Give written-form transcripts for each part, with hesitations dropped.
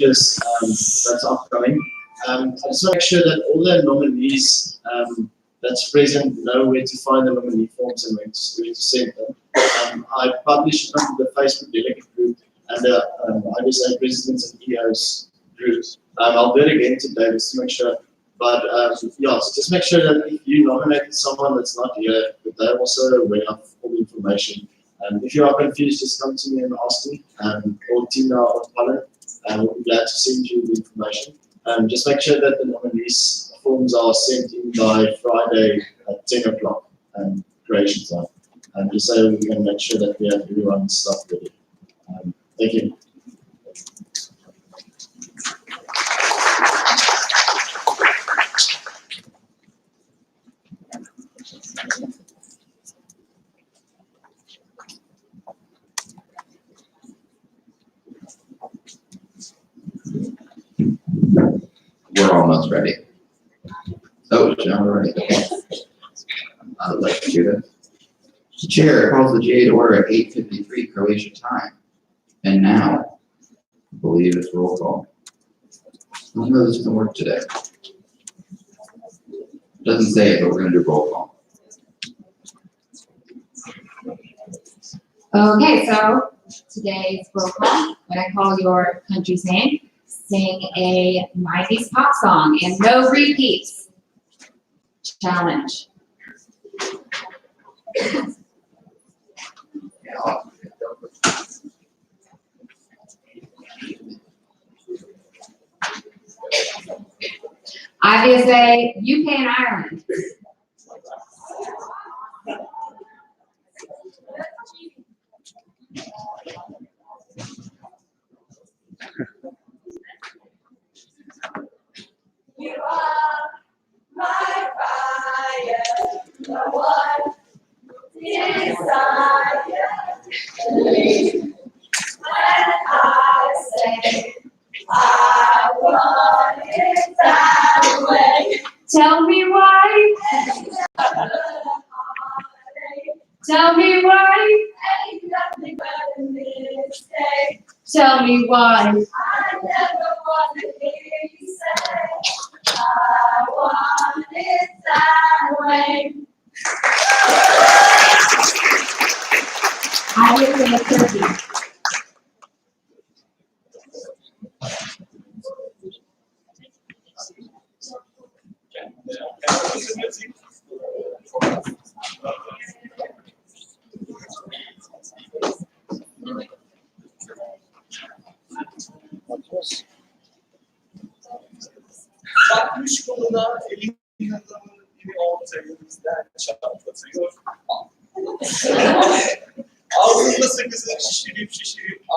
just that's upcoming. I just want to make sure that all the nominees that's present know where to find the nominee forms and where to send them. I published on the Facebook delegate group and the IVSA presidents and EOs group. I'll do it again today just to make sure. But yeah, so just make sure that if you nominated someone that's not here, that they're also aware of all the information. If you are confused, just come to me and ask me, or Tina or Colin, and we'll be glad to send you the information. Just make sure that the nominees forms are sent in by Friday at 10 o'clock, Croatian time. Just so we can make sure that we have everyone's stuff ready. Thank you. We're almost ready. Oh, John, already. Okay. I would like to do that. The chair calls the GA to order at 8:53 Croatian time. And now, I believe it's roll call. I know this doesn't work today. It doesn't say it, but we're going to do roll call. Okay, so today's roll call, when I call your country's name, sing a 90s pop song and no repeats. Challenge. IVSA, UK and Ireland. You are my fire, the one desire. When I say I want it that way, Tell me why. Tell me why. ain't nothing but a mistake. Tell me why. I never want to hear you say I want it that way. I live in a turkey. Bakmış koluna elin adamın biri ortaya bizden çatlatıyor. Ağzında sakızı şişirip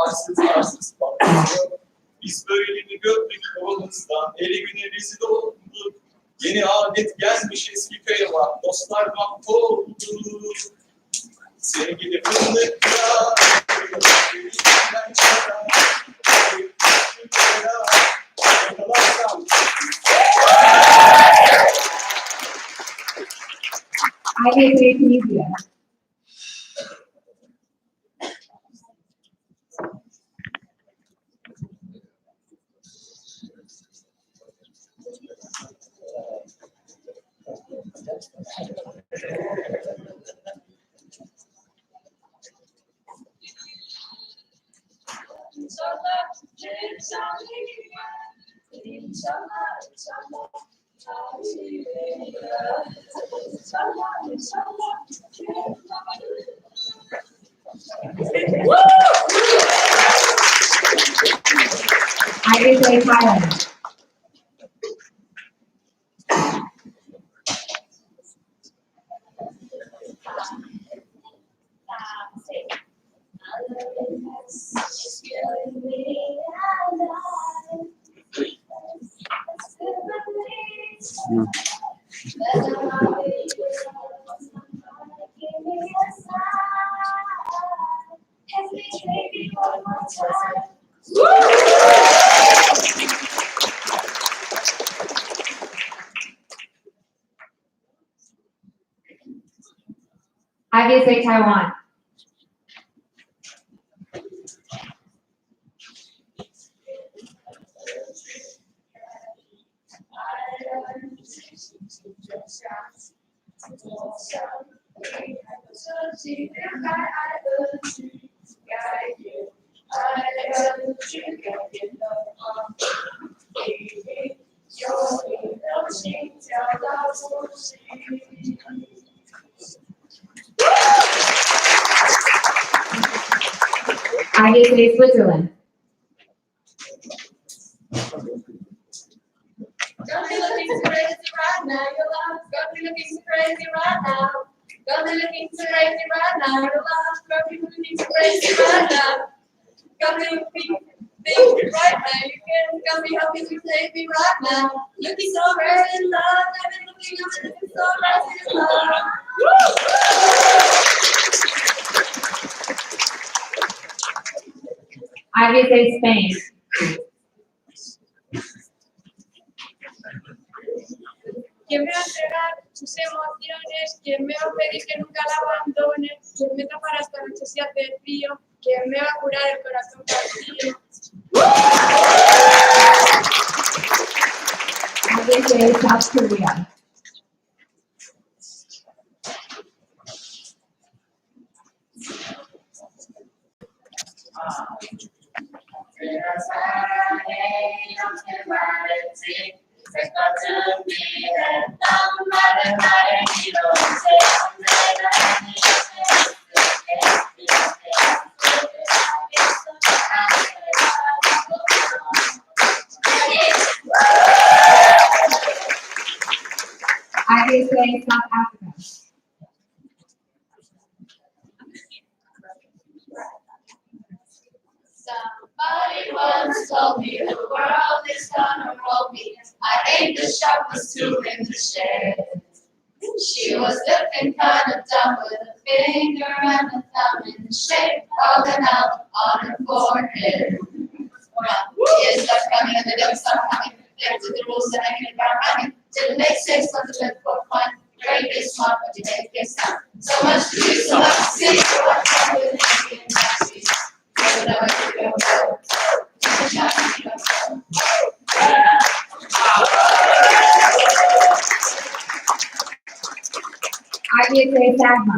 arsız patlıyor. Biz böyle mi gördük yolumuzdan, elimine rezil olduk. Yeni adet gelmiş eski köye bak, dostlar mahvoldu. Sevgili fındıklar, elinden çıkar, IVSA Tunisia. IVSA Thailand. IVSA Taiwan. IVSA Switzerland. Got me looking so crazy right now, your love. Got me looking so crazy right now. Got me looking so crazy right now, your love. Got me looking so crazy right now. Got me looking right now. You can got me helping to take me right now. Looking so crazy in love. I've been looking so crazy in love. IVSA Spain. ¿Quién me va a entregar sus emociones? ¿Quién me va a pedir que nunca la abandone? ¿Quién me tapará esta noche si hace frío? ¿Quién me va a curar el corazón partido? IVSA South Korea. IVSA South Africa. Somebody once told me the world is gonna roll me. I ain't the sharpest tool in the shed. She was looking kind of dumb with a finger and a thumb in the shape of an L on her forehead. Well, years start coming and the days start coming. There to the rules that I can running. Didn't make sense, but the good for fun. Great is smart, but you make it sound. So much to do, so much to see. So much fun with it and happy. IVSA Sagma.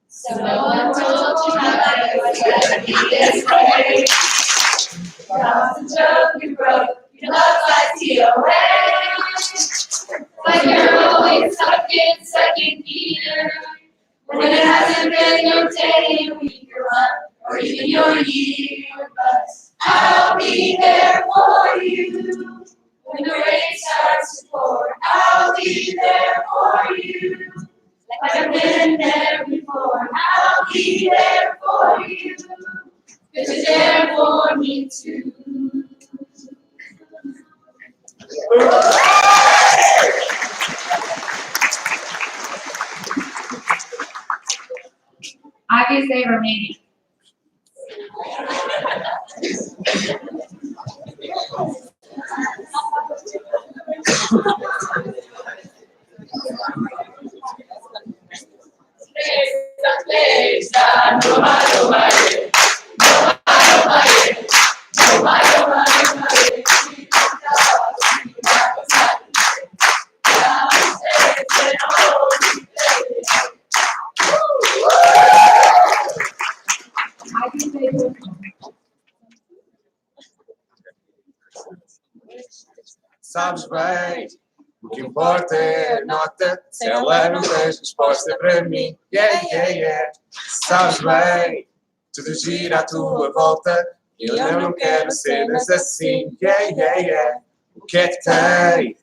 So no one told you my life was gonna be this way. Lost and joke you broke, your love lies TOA. But you're always stuck in second gear. When it hasn't been your day, your week, your month, or even your year. But I'll be there for you. When the rain starts to pour, I'll be there for you. Like I've been there before, I'll be there for you. 'Cause you're there for me too. IVSA Romania. Sabes bem, o que importa é a nota, se ela não tens resposta para mim. Yeah, yeah, yeah. Sabes bem, tudo gira à tua volta, e eu não quero cenas assim. Yeah, yeah, yeah. O que é que tem?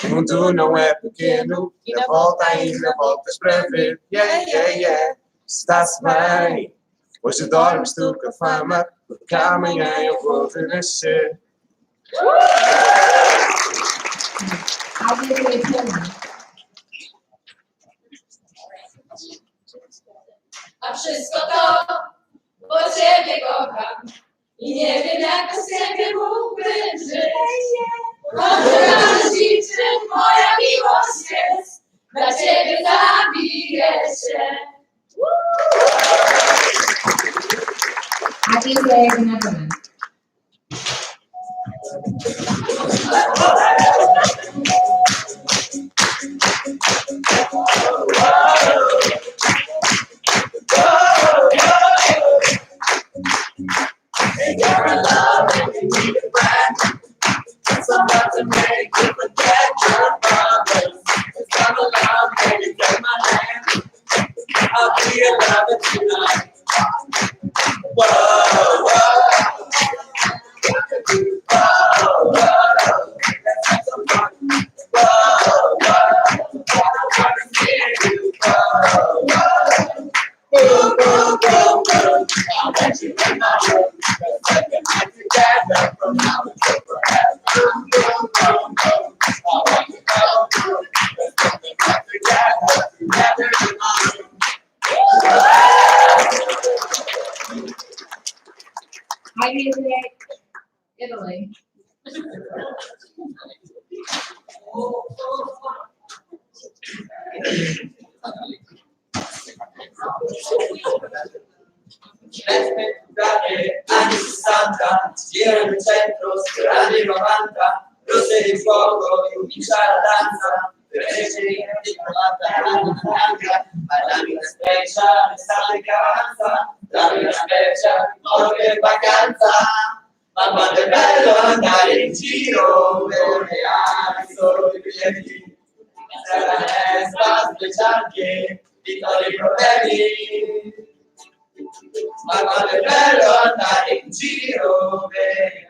O mundo não é pequeno, e na volta ainda voltas para ver. Yeah, yeah, yeah. Está-se bem, hoje dormes tu com a fama, porque amanhã eu vou renascer. IVSA Poland. A wszystko to, bo Ciebie kocham i nie wiem jak bez Ciebie mógłbym żyć. Może raz liczy moja miłość IVSA, the Netherlands. Hey, you're in love and you need a friend. Someone to make you forget your problems. Come along, baby, take my hand. I'll be your lover tonight. Whoa, whoa. Whoa, whoa. Let's have some fun. Whoa, whoa. I wanna see you. Whoa, whoa. Boom, boom, boom, boom. I'll let you in my room. Let's take a night together from now until forever. Boom, boom, boom, boom. I want you to go. Let's take a night together, together in my room. IVSA, Italy. Anni 60, giro nel centro, anni 90, luce di fuoco, comincia la danza, felice di trovata, ballavi una specie, l'estate che avanza, dammi una specie, modo che vacanza, ma quanto è bello andare in giro, con le ali solo i piedi, senza la testa, speciale, ti togli i problemi. Ma quanto è bello andare in giro per i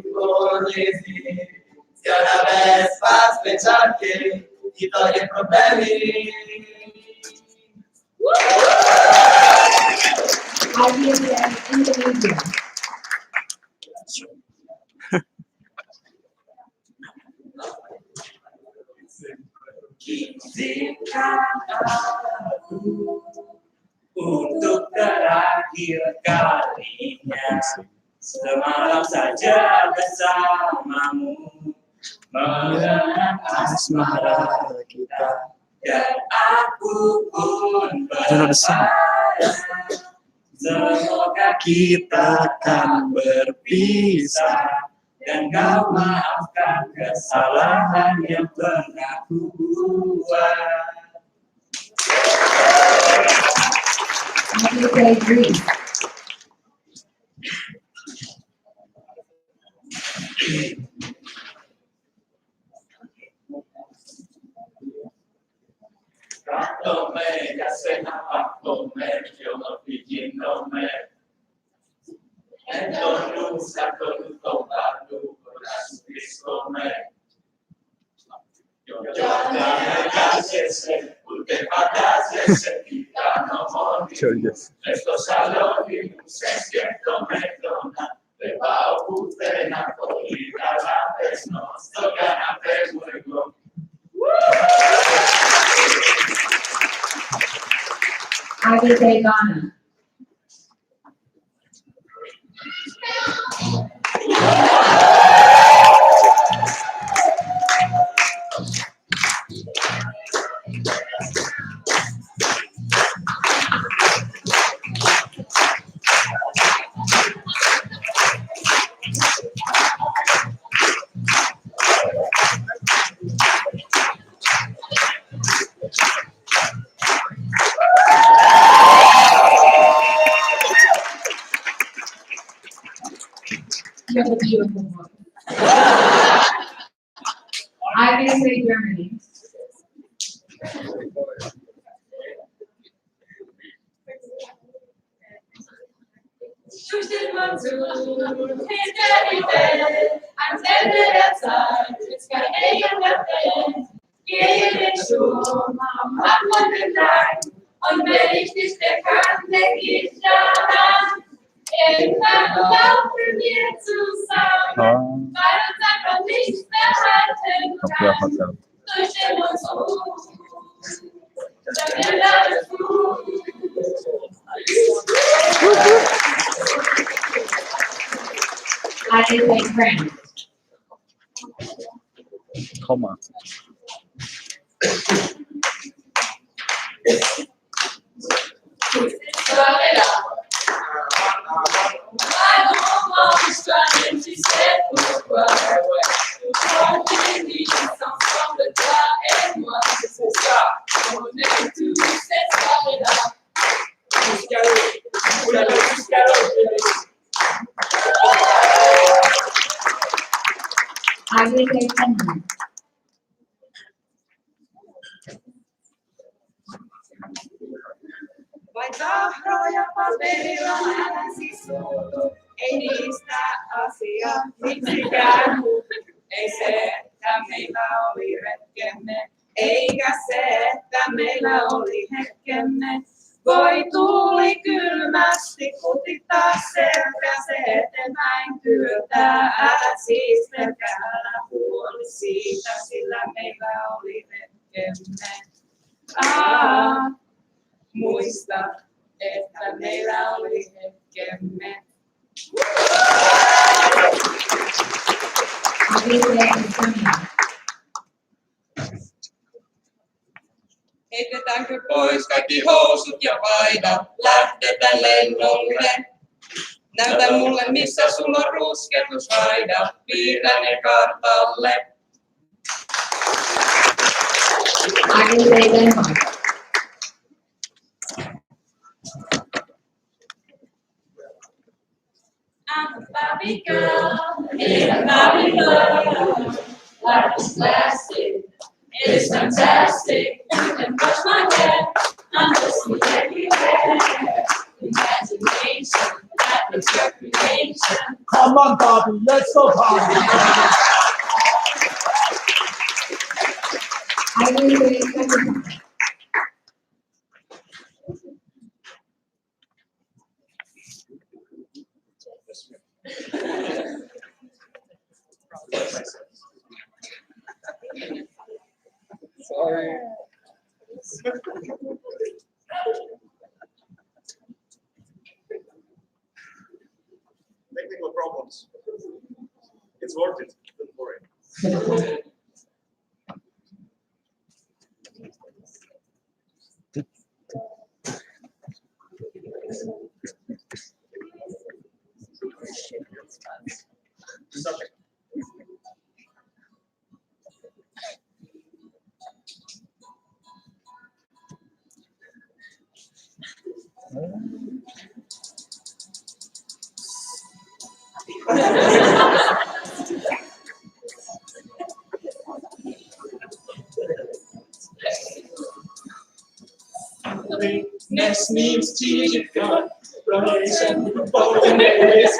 californesi. Sia una Vespa speciale che ti toglie i problemi. IVSA, Indonesia. Izinkan aku untuk terakhir kalinya semalam saja bersamamu mengenang asmara kita dan aku pun berharap semoga kita akan berpisah dan kau maafkan kesalahan yang pernah ku buat. IVSA, Greece. Cántame, ya sé nada comer, yo no pidiéndome. Entonces, con tu corazón, comer. Yo te agradezco, porque pagaste quita no morir. Esto salón y un siento me dona. Te va a ocurrir na poli, cada vez nos toca a ver luego. IVSA, Ghana. You have a beautiful voice. IVSA, Germany. Durch den Monsun, hinter die Welt, ans Ende der Zeit, ist kein Egen mehr fällt. Gehe den Sturm am Abgrund entlang, und wenn ich nicht mehr kann, denk ich daran. Irgendwann laufen wir zusammen, weil uns einfach nichts mehr halten kann. Durch den Monsun, dann wird alles gut. IVSA, France. Komma. Soirée là. My mom was trying, she said, look right away. Don't need some from the top and one to stop. Don't need to set it up. I will take them. Vai tahroja paperilla äänsi suutu, ei niistä asiaa miksikään muutu. Ei se, että meillä oli retkemme, eikä se, että meillä oli hetkemme. Voi tuuli kylmästi kutittaa selkä, se eteenpäin työtää, siis pelkää huoli siitä, sillä meillä oli retkemme. Muista, että meillä oli hetkemme. I will take them. Heitetäänkö pois kaikki housut ja paidat, lähdetään lennolle. Näytä mulle, missä sulla on rusketusraida, piirrän ne kartalle. I will take them. I'm a Barbie girl, in a Barbie world. Life is plastic, it is fantastic. You can brush my hair, I'm just everywhere. Imagination, that is your creation. Come on, Bobby, let's go party. I will take them. Sorry. Technical problems. It's worth it. Don't worry. Nothing. Next means cheating, Croatian, Portuguese,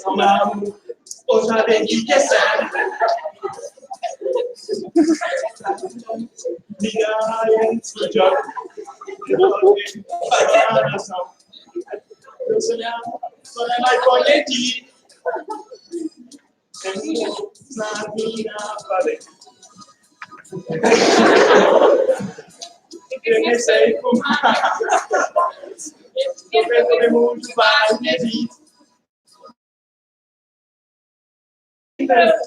Somehow, Otra de Guillesa. Diga en su job, para razón. Yo soñaba con el iPhone na minha parede. Eu nem sei como mais. Eu vejo muito mais de mim.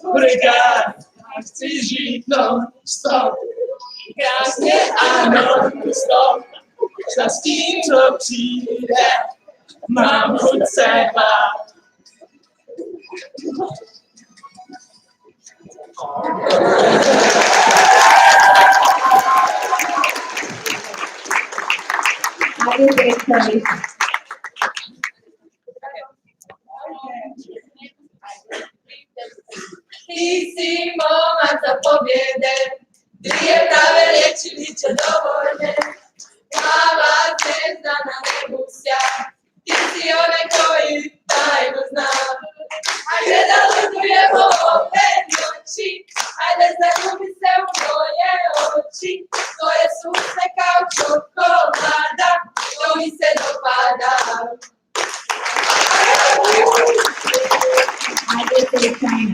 Obrigado, exigir não stop. Gasne não stop. Just interrupted. Mam could say that. I will take them. Tisi moment pobjede, dvije prave riječi bit će dovoljne. Prava zvezda na nebu sja, ti si onaj koji tajnu zna. Ajde da lutujemo ove noći, ajde zaljubi se u moje oči. Tvoje suze kao čokolada, to mi se dopada. I will take them.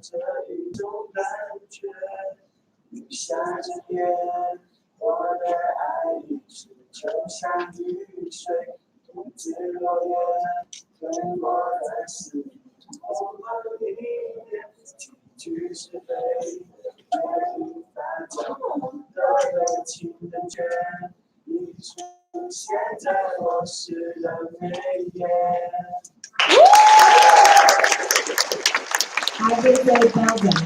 这一种感觉。雨下着夜，我的爱一直就像雨水，不知落叶对我的思念，我们一点几句是非，却无法将我的热情冷却。你出现在我诗的每页。IVSA Belgium.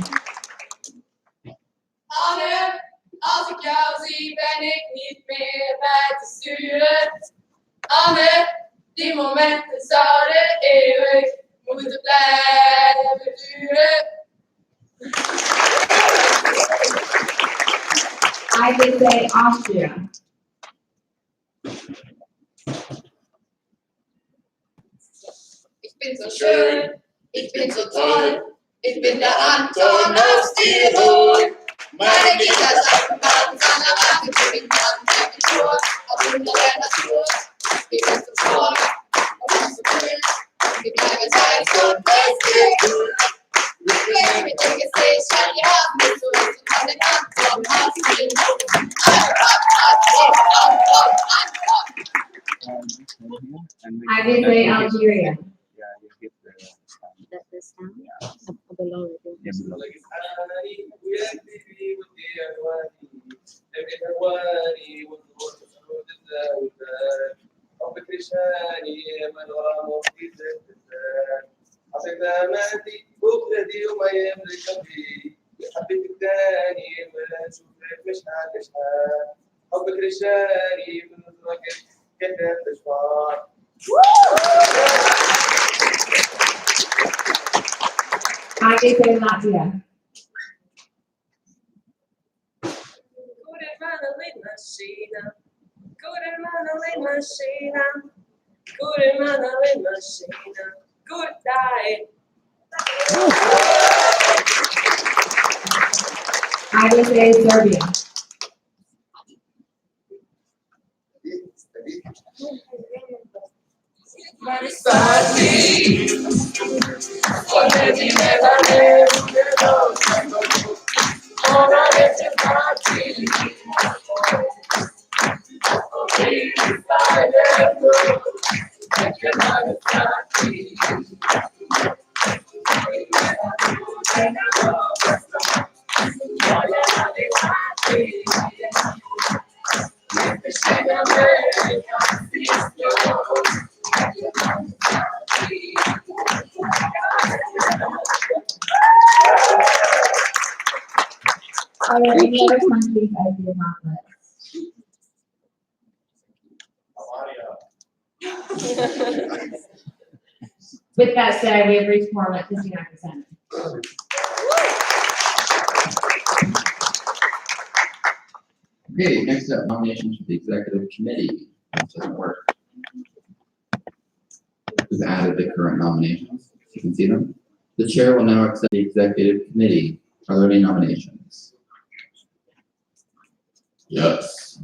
Anne, als ik jou zie, ben ik niet meer bij te sturen. Anne, die momenten zouden eeuwig moeten blijven duren. IVSA Austria. Ich bin so schön, ich bin so toll, ich bin der Anton aus Tirol. Meine Lieder sagen Mann, seiner Warte zu den Mann, der Natur, auf unserer Natur. Ich bin so toll, und ich bin so cool, wir bleiben sein und es geht gut. Ich bin mit dem Gesicht an die Hand, mit so ist und an den Anton aus Tirol. IVSA Algeria. This down? Below it. Yeah, below. IVSA Latvia. Guten Mann-Maschine, guten Mann-Maschine, guten Mann-Maschine, good day. IVSA Serbia. Are there any other countries I did not list? With that said, we have reached quorum at 59%. Okay, next up, nominations for the executive committee. That doesn't work. We've added the current nominations. You can see them. The chair will now accept the executive committee. Are there any nominations? Yes.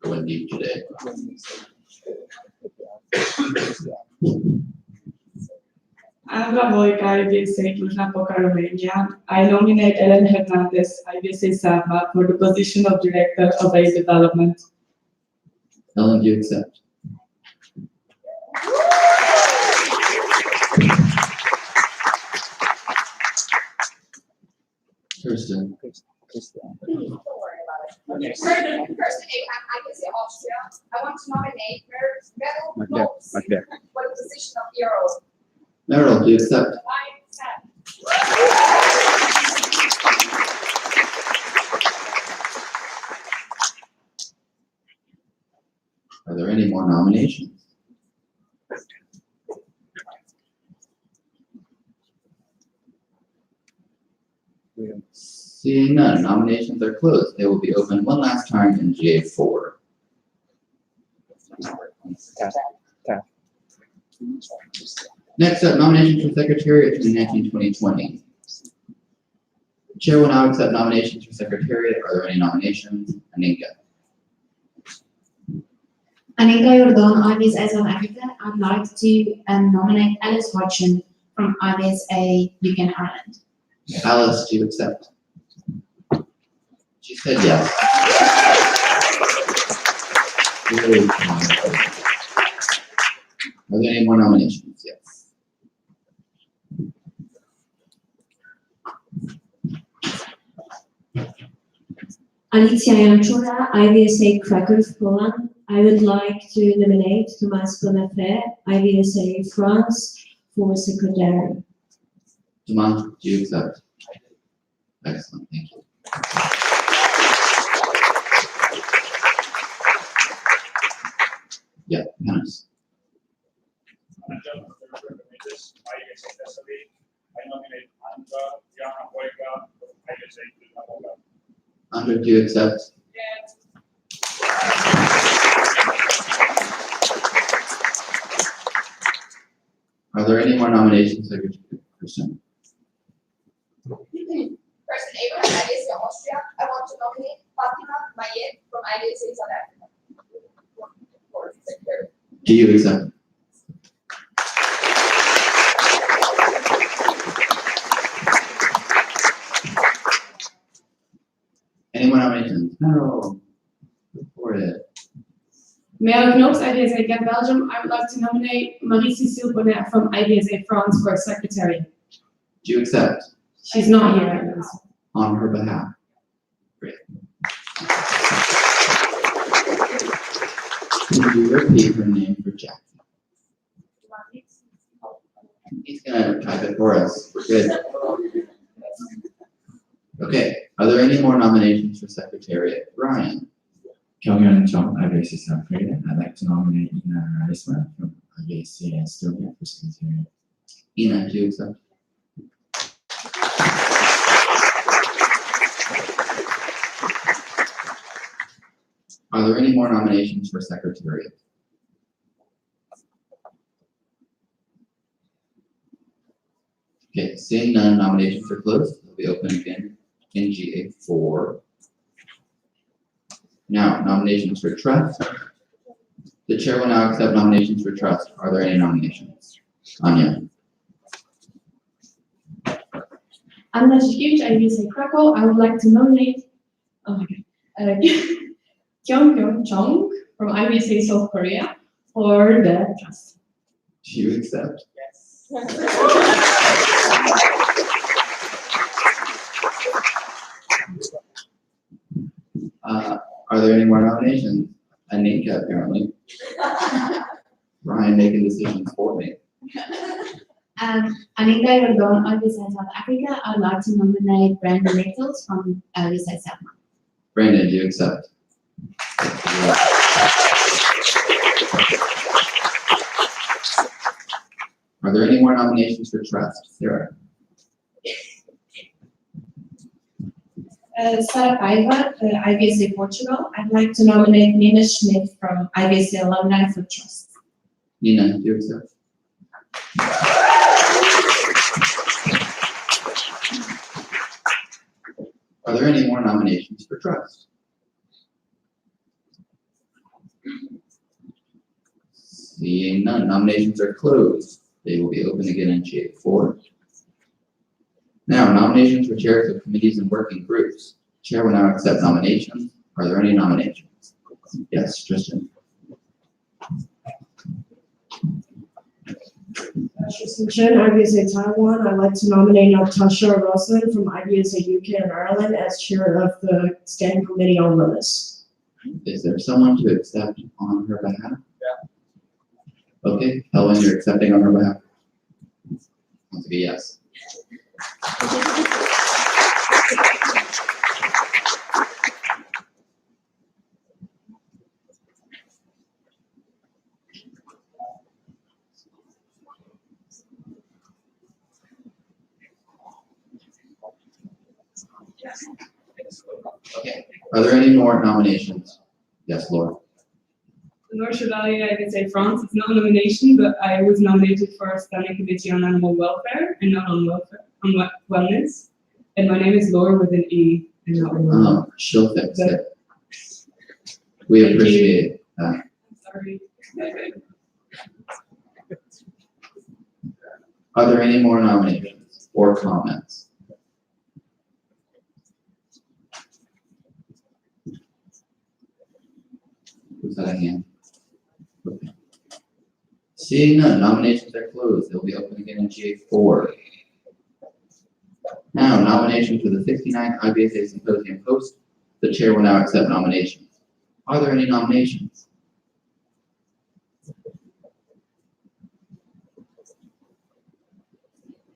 Going deep today. I'm Ramoika, IVSA Cluj-Napoca, Romania. I nominate Ellen Hernandez, IVSA Sama, for the position of Director of Aid Development. Ellen, do you accept? Kirsten. Don't worry about it. Person A, I can say Austria. I want to nominate Meryl Lopes for the position of Euro. Meryl, do you accept? I accept. Are there any more nominations? Seeing none, nominations are closed. They will be open one last time in GA4. Next up, nominations for Secretariat 2019-2020. The chair will now accept nominations for Secretariat. Are there any nominations? Aninka. Anika Jordan, IVSA South Africa. I'd like to nominate Alice Hodgson from IVSA UK and Ireland. Alice, do you accept? She said yes. Are there any more nominations? Yes. Alicja Janczura, IVSA Krakow, Poland. I would like to nominate Thomas Bonafé, IVSA France, for secretary. Thomas, do you accept? Excellent, thank you. Yeah, Hannes. I nominate Andra Jana Boyka from IVSA Poland. Andra, do you accept? Yes. Are there any more nominations, Secretary Christian? Person Abraham, IVSA Austria. I want to nominate Fatima Mayet from IVSA South Africa. For secretary. Do you accept? Any more nominations? No. Go for it. Mayor Knox, IVSA Gap Belgium. I would like to nominate Marie-Cécile Bonnet from IVSA France for secretary. Do you accept? She's not here. On her behalf. Great. Can you repeat her name for Jackie? He's gonna type it for us. We're good. Okay, are there any more nominations for Secretariat? Ryan? Kelvin John, IVSA South Korea. I'd like to nominate Ina Raisma from IVSA Estonia for secretary. Ina, do you accept? Are there any more nominations for Secretariat? Okay, seeing none, nominations are closed. They'll be open again in GA4. Now, nominations for trust. The chair will now accept nominations for trust. Are there any nominations? Anya? Anna Zhkiewicz, IVSA Krakow. I would like to nominate, Kyung Chong from IVSA South Korea for the trust. Do you accept? Are there any more nominations? Anika, apparently. Ryan making decisions for me. Anika Jordan, IVSA South Africa. I'd like to nominate Brandon Nettles from IVSA South. Brandon, do you accept? Are there any more nominations for trust? Sarah? Sarah Paiva, IVSA Portugal. I'd like to nominate Nina Schmidt from IVSA Alumni for Trust. Nina, do you accept? Are there any more nominations for trust? Seeing none, nominations are closed. They will be open again in GA4. Now, nominations for chairs of committees and working groups. Chair will now accept nominations. Are there any nominations? Yes, Tristan. Tristan Chen, IVSA Taiwan. I'd like to nominate Natasha Roslin from IVSA UK and Ireland as chair of the Standing Committee on Women's. Is there someone to accept on her behalf? Yeah. Okay, Helen, you're accepting on her behalf? Once again, yes. Okay, are there any more nominations? Yes, Laura. Laura Chevalier, IVSA France. It's not a nomination, but I was nominated for a standing committee on animal welfare and not on wellness. And my name is Laura with an E and not a She'll fix it. We Thank appreciate that. sorry. Are there any more nominations or comments? Who's that a hand? Okay. Seeing none, nominations are closed. They'll be open again in GA4. Now, nomination for the 69th IVSA Symposium host. The chair will now accept nominations. Are there any nominations?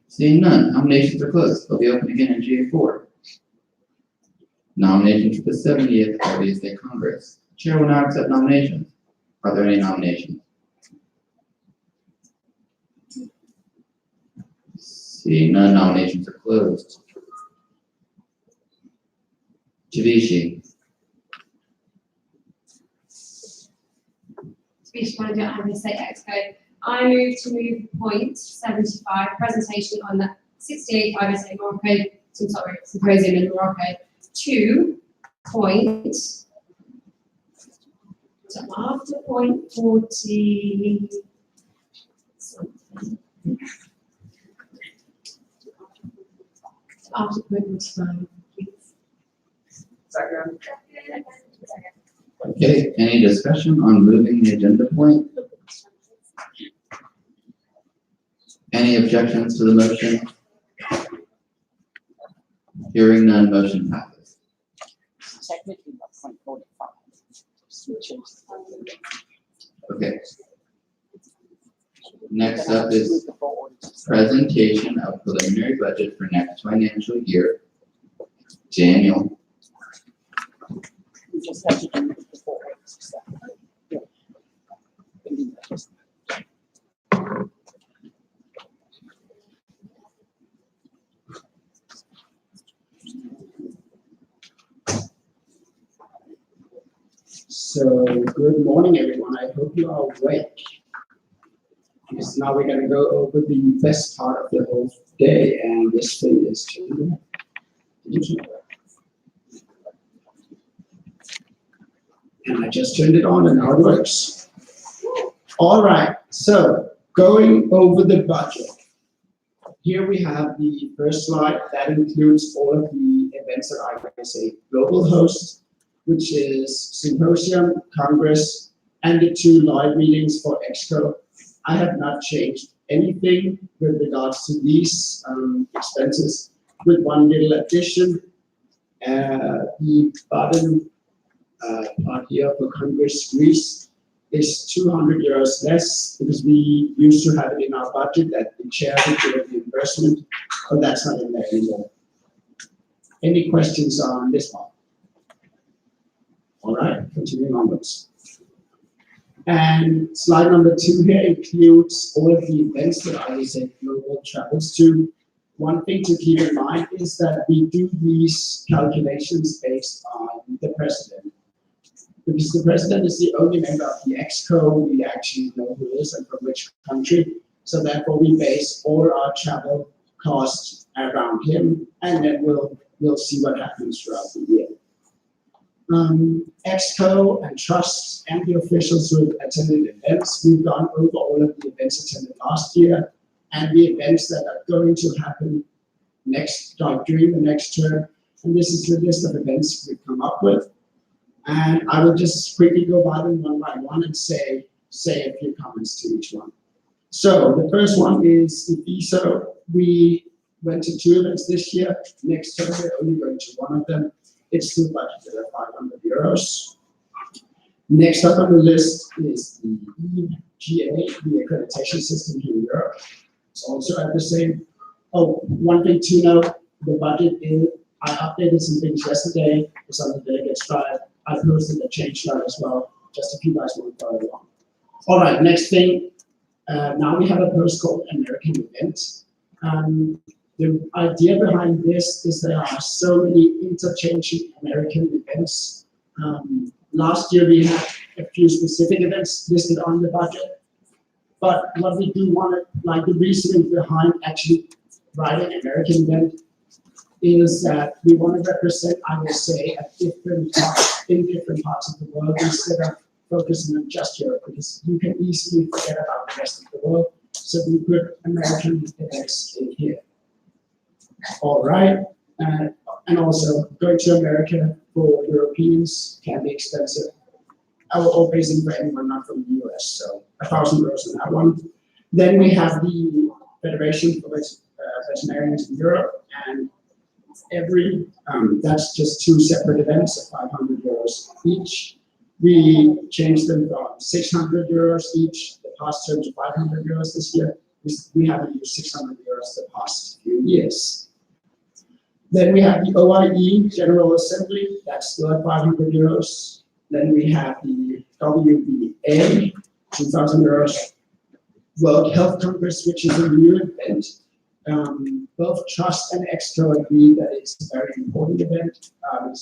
Seeing none, nominations are closed. They'll be open again in GA4. Nominations for the 70th IVSA Congress. The chair will now accept nominations. Are there any nominations? Seeing none, nominations are closed. Javishi. Speech Manager, IVSA Expo. I move to move point 75, presentation on the 68th IVSA Morocco Symposium in Morocco, to point, so after point 40 something. After point 45, please. Second. Okay, any discussion on moving the agenda point? Any objections to the motion? Hearing none, motion passes. Technically, that's point 45. Okay. Next up is presentation of preliminary budget for next financial year. Daniel. We just have to do it before. Yeah. So, good morning, everyone. I hope you are awake. Because now we're going to go over the best part of the whole day, and this thing is to and I just turned it on, and now it works. All right, so going over the budget. Here we have the first slide that includes all of the events that I would say global hosts, which is Symposium, Congress, and the 2 live meetings for Exco. I have not changed anything with regards to these expenses, with one little addition. The bottom part here for Congress Greece is 200 euros less, because we used to have it in our budget that the chair would give a reimbursement, but that's not in there anymore. Any questions on this one? All right, continuing onwards. And slide number 2 here includes all of the events that IVSA Global travels to. One thing to keep in mind is that we do these calculations based on the president. Because the president is the only member of the Exco we actually know who is and from which country. So therefore we base all our travel costs around him, and then we'll see what happens throughout the year. Exco and trusts and the officials who have attended events, we've gone over all of the events attended last year and the events that are going to happen during the next term. And this is the list of events we've come up with. And I will just quickly go by them one by one and say a few comments to each one. So the first one is IVSA. We went to 2 events this year. Next term, we're only going to 1 of them. It's still budgeted at 500 euros. Next up on the list is the EGA, the accreditation system here in Europe. It's also at the same. Oh, one thing to note, the budget is, I updated some things yesterday. It's on the delegates drive. I posted a change chart as well, just if you guys want to follow along. All right, next thing. Now we have a post called American Event. The idea behind this is there are so many interchanging American events. Last year we had a few specific events listed on the budget, but what we do want to, like the reasoning behind actually writing American event is that we want to represent, I will say, in different parts of the world instead of focusing on just Europe because you can easily forget about the rest of the world. So we put American events in here. All right. And also going to America for Europeans can be expensive. Or basically for anyone not from the US, so €1,000 on that one. Then we have the Federation for Veterinarians in Europe, and that's just 2 separate events at €500 each. We changed them from €600 each the past term to €500 this year. We haven't used €600 the past few years. Then we have the OIE General Assembly, that's still at €500. Then we have the WVA, €2,000. World Health Congress, which is a new event. Both Trust and Exco agree that it's a very important event.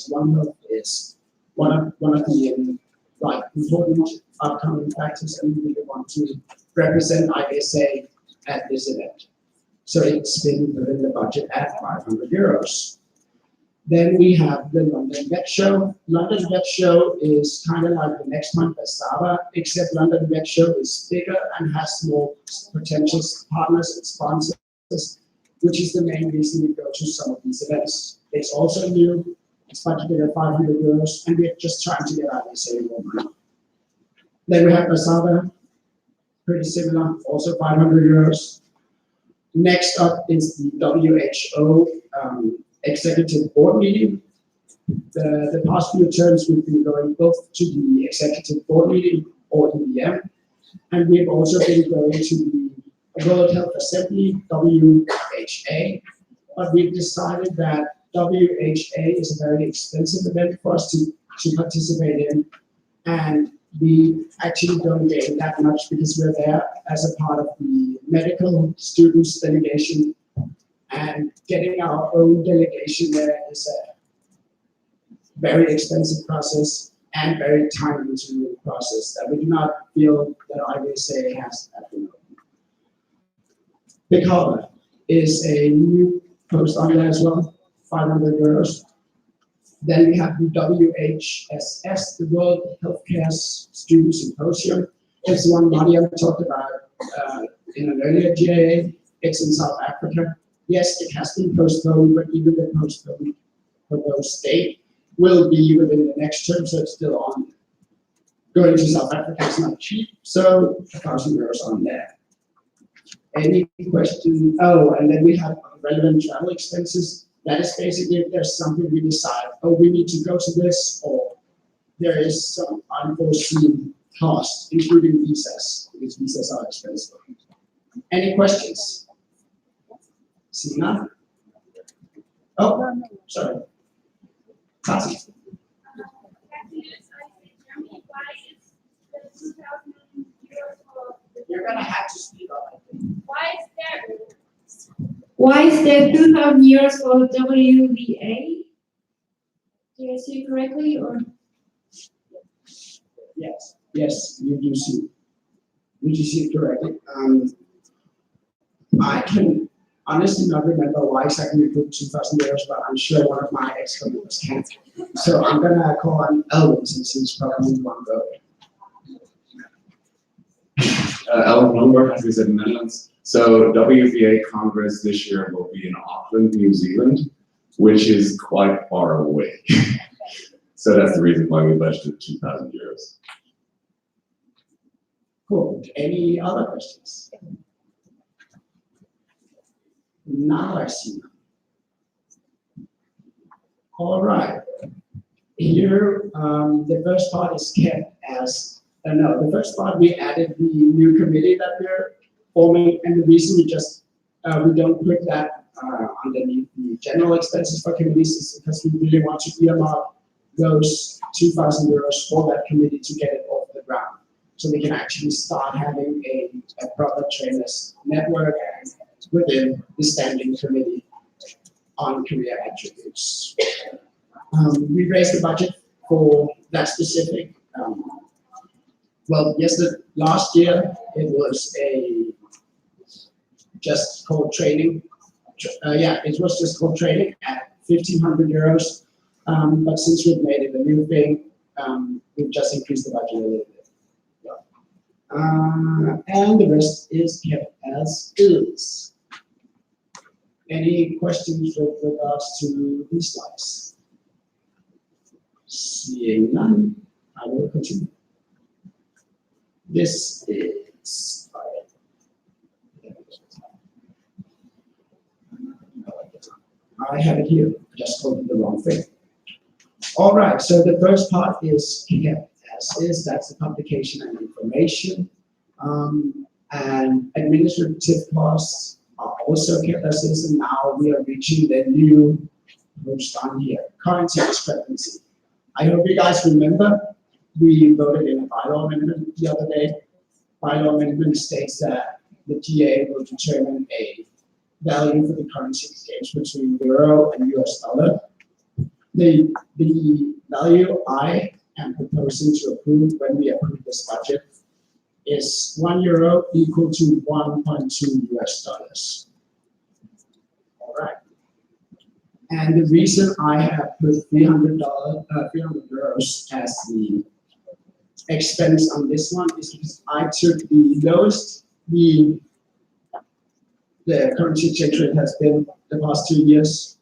One of the important upcoming factors, and we really want to represent IVSA at this event. So it's been within the budget at €500. Then we have the London Vet Show. London Vet Show is kind of like the next month at Saba, except London Vet Show is bigger and has more potential partners and sponsors, which is the main reason we go to some of these events. It's also new. It's budgeted at €500, and we're just trying to get out of the more money. Then we have Saba, pretty similar, also €500. Next up is the WHO Executive Board meeting. The past few terms we've been going both to the Executive Board meeting or EBM, and we've also been going to the World Health Assembly, WHA, but we've decided that WHA is a very expensive event for us to participate in, and we actually don't gain that much because we're there as a part of the medical students delegation. And getting our own delegation there is a very expensive process and very time-consuming process that we do not feel that IVSA has at the moment. Big Harbor is a new post on there as well, €500. Then we have the WHSS, the World Healthcare Student Symposium. It's the one Mariam talked about in an earlier GAA. It's in South Africa. Yes, it has been postponed, but even the proposed date will be within the next term, so it's still on. Going to South Africa is not cheap, so €1,000 on there. Any questions? Oh, and then we have relevant travel expenses. That is basically if there's something we decide, oh, we need to go to this, or there is some unforeseen cost, including visas, because visas are expensive. Any questions? See none? Oh, sorry. Tati. You're gonna have to speak up, I think. Why is there €2,000 for WVA? Did I see it correctly, or? Yes, you do see. You do see it correctly. I can honestly not remember why exactly we put €2,000, but I'm sure one of my ex-colleagues can. So I'm gonna call on Elwin since he's probably one row. Elwin Bloomberg, as we said in the Netherlands. So WVA Congress this year will be in Auckland, New Zealand, which is quite far away. So that's the reason why we budgeted €2,000. Cool. Any other questions? Now I see them. All right. Here, the first part is kept as, the first part we added the new committee that we're forming, and the reason we don't put that underneath the general expenses for committees is because we really want to earmark those €2,000 for that committee to get it off the ground. So we can actually start having a proper trainers network within the standing committee on career attributes. We raised the budget for that specific. Last year it was just called training. It was just called training at €1,500. But since we've made it a new thing, we've just increased the budget a little bit. And the rest is kept as is. Any questions with regards to these slides? Seeing none, I will continue. This is, I have it here, I just quoted the wrong thing. All right, so the first part is kept as is, that's the publication and information. And administrative costs are also kept as is, and now we are reaching the new post on here, currency discrepancy. I hope you guys remember, we voted in a bylaw amendment the other day. Bylaw amendment states that the GA will determine a value for the currency exchange between euro and US dollar. The value I am proposing to approve when we approve this budget is €1 equal to 1.2 US dollars. All right. And the reason I have put 300 euros as the expense on this one is because I took the lowest the currency exchange rate has been the past 2 years,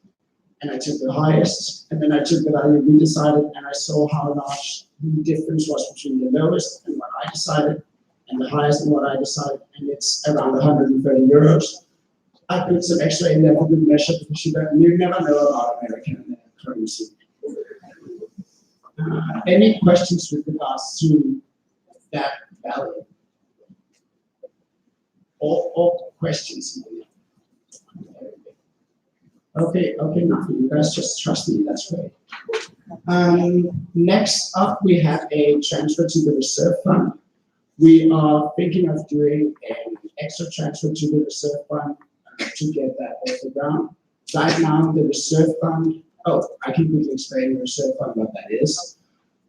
and I took the highest, and then I took the value we decided, and I saw how large the difference was between the lowest and what I decided, and the highest and what I decided, and it's around 130 euros. I put some extra in there for good measure because you never know about American currency. Any questions with regards to that value? All questions? Okay, nothing. You guys just trust me. That's great. Next up, we have a transfer to the reserve fund. We are thinking of doing an extra transfer to the reserve fund to get that off the ground. Right now, the reserve fund, I can quickly explain the reserve fund, what that is.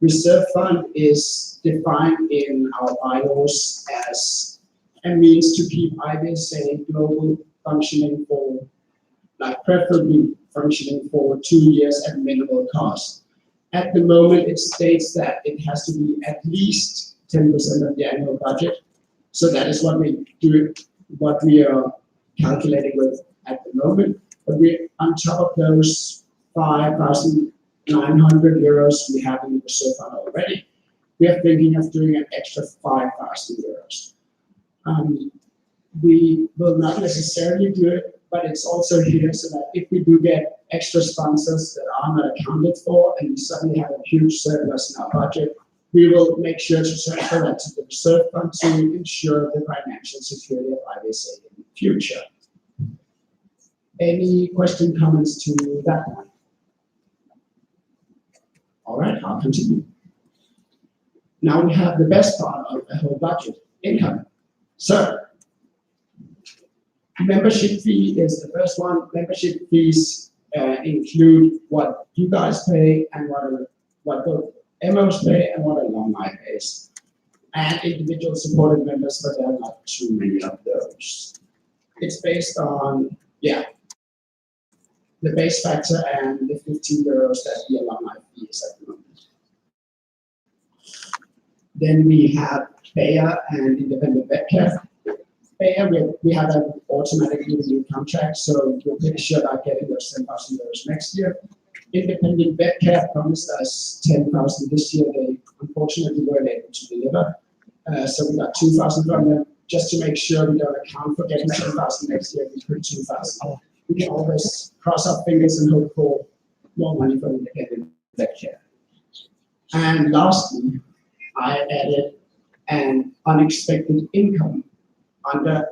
Reserve fund is defined in our bylaws as a means to keep IVSA global functioning for, preferably functioning for 2 years at minimal cost. At the moment, it states that it has to be at least 10% of the annual budget. So that is what we are calculating with at the moment. But we, on top of those 5,900 euros we have in the reserve fund already, we are thinking of doing an extra 5,000 euros. We will not necessarily do it, but it's also here so that if we do get extra sponsors that are not accounted for and we suddenly have a huge surplus in our budget, we will make sure to transfer that to the reserve fund to ensure the financial security of IVSA in the future. Any question, comments to that one? All right, I'll continue. Now we have the best part of the whole budget, income. So, membership fee is the first one. Membership fees include what you guys pay and what both MOs pay and what alumni pays. And individual supported members, but there are not too many of those. It's based on, the base factor and the 15 euros that the alumni fee is at the moment. Then we have Bayer and independent vet care. Bayer, we have an automatically renewed contract, so we're pretty sure about getting those 10,000 euros next year. Independent vet care promised us 10,000 this year. They unfortunately weren't able to deliver. So we got 2,000 from them. Just to make sure we don't account for getting 10,000 next year, we put 2,000. We can always cross our fingers and hope for more money from independent vet care. And lastly, I added an unexpected income under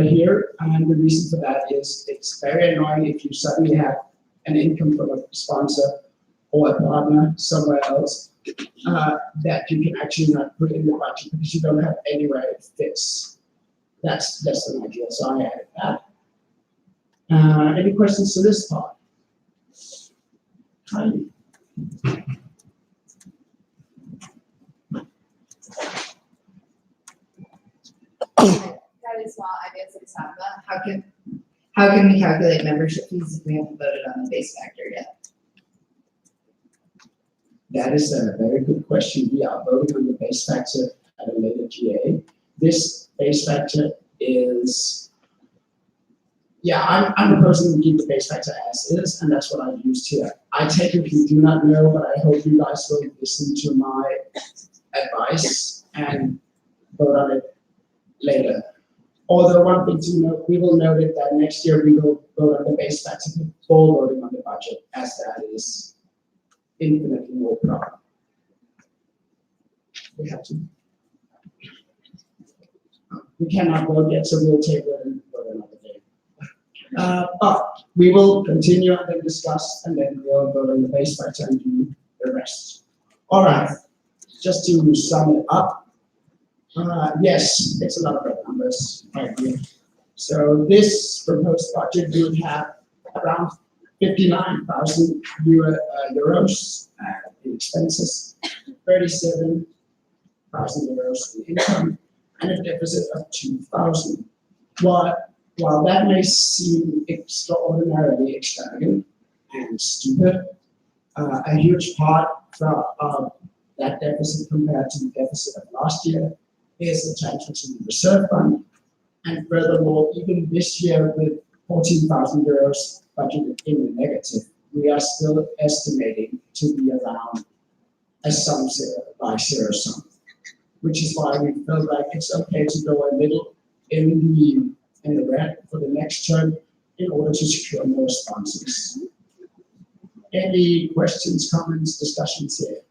here, and the reason for that is it's very annoying if you suddenly have an income from a sponsor or a partner somewhere else that you can actually not put in the budget because you don't have anywhere it fits. That's an idea, so I added that. Any questions to this part? Kylie. That is small IVSA Samba. How can we calculate membership fees if we haven't voted on the base factor yet? That is a very good question. We are voting on the base factor at a later GA. This base factor is, yeah, I'm proposing to keep the base factor as is, and that's what I've used here. I technically do not know, but I hope you guys will listen to my advice and vote on it later. Although one thing to note, we will note it that next year we will vote on the base factor before voting on the budget, as that is infinitely more problem. We have to. We cannot vote yet, so we'll take it and vote another day. But we will continue and then discuss, and then we'll vote on the base factor and do the rest. All right, just to sum it up. Yes, it's a lot of red numbers, I agree. So this proposed budget would have around 59,000 euros in expenses, 37,000 euros in income, and a deficit of 2,000. While that may seem extraordinarily extravagant and stupid, a huge part of that deficit compared to the deficit of last year is the transfer to the reserve fund. And furthermore, even this year with 14,000 euros budgeted in the negative, we are still estimating to be around a sum by zero sum, which is why we felt like it's okay to go a little in the red for the next term in order to secure more sponsors. Any questions, comments, discussions here?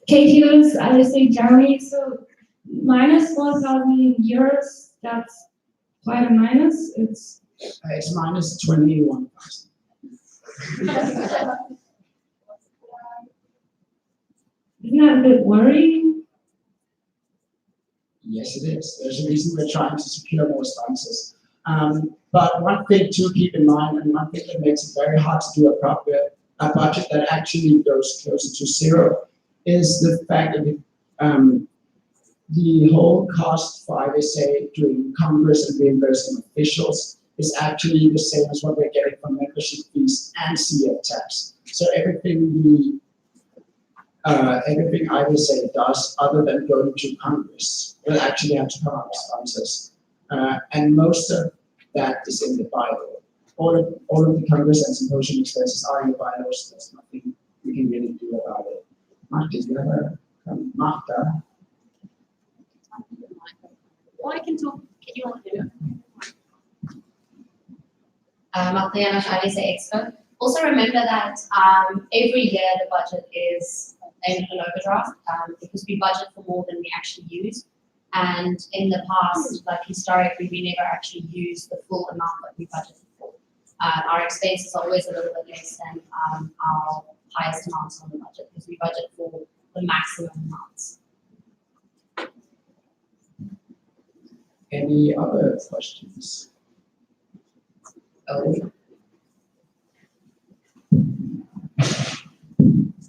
Katie Lewis, IVSA Germany. So minus 4,000 euros, that's quite a minus. It's minus 21,000. Isn't that a bit worrying? Yes, it is. There's a reason we're trying to secure more sponsors. But one thing to keep in mind, and one thing that makes it very hard to do a budget that actually goes closer to zero, is the fact that the whole cost for IVSA during Congress and reimbursing officials is actually the same as what we're getting from membership fees and CF tax. So everything IVSA does, other than going to Congress, will actually have to come out with sponsors, and most of that is in the bylaw. All of the Congress and symposium expenses are in the bylaw, so there's nothing we can really do about it. Marta, do you have Marta? Or I can talk. Can you want to do it? Marta Janosch, IVSA expert. Also remember that every year the budget is an overdraft because we budget for more than we actually use. And in the past, like historically, we never actually use the full amount that we budgeted for. Our expenses are always a little bit less than our highest amounts on the budget because we budget for the maximum amounts. Any other questions? Ellie?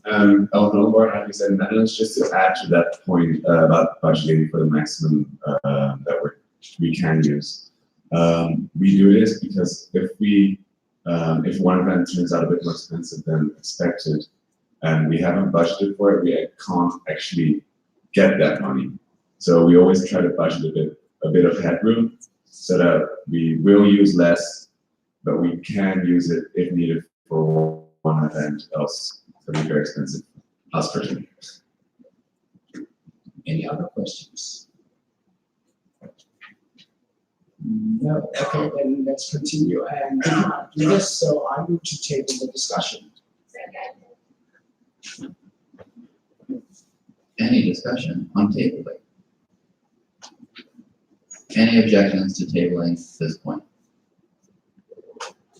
Elton Olborg, IVSA Netherlands, just to add to that point about budgeting for the maximum that we can use. We do this because if one event turns out a bit more expensive than expected, and we haven't budgeted for it, we can't actually get that money. So we always try to budget a bit of headroom so that we will use less, but we can use it if needed for one event else. It'll be very expensive. Us personally. Any other questions? No. Okay, then let's continue. And we cannot do this, so I move to table the discussion. Any discussion on tabling? Any objections to tabling this point?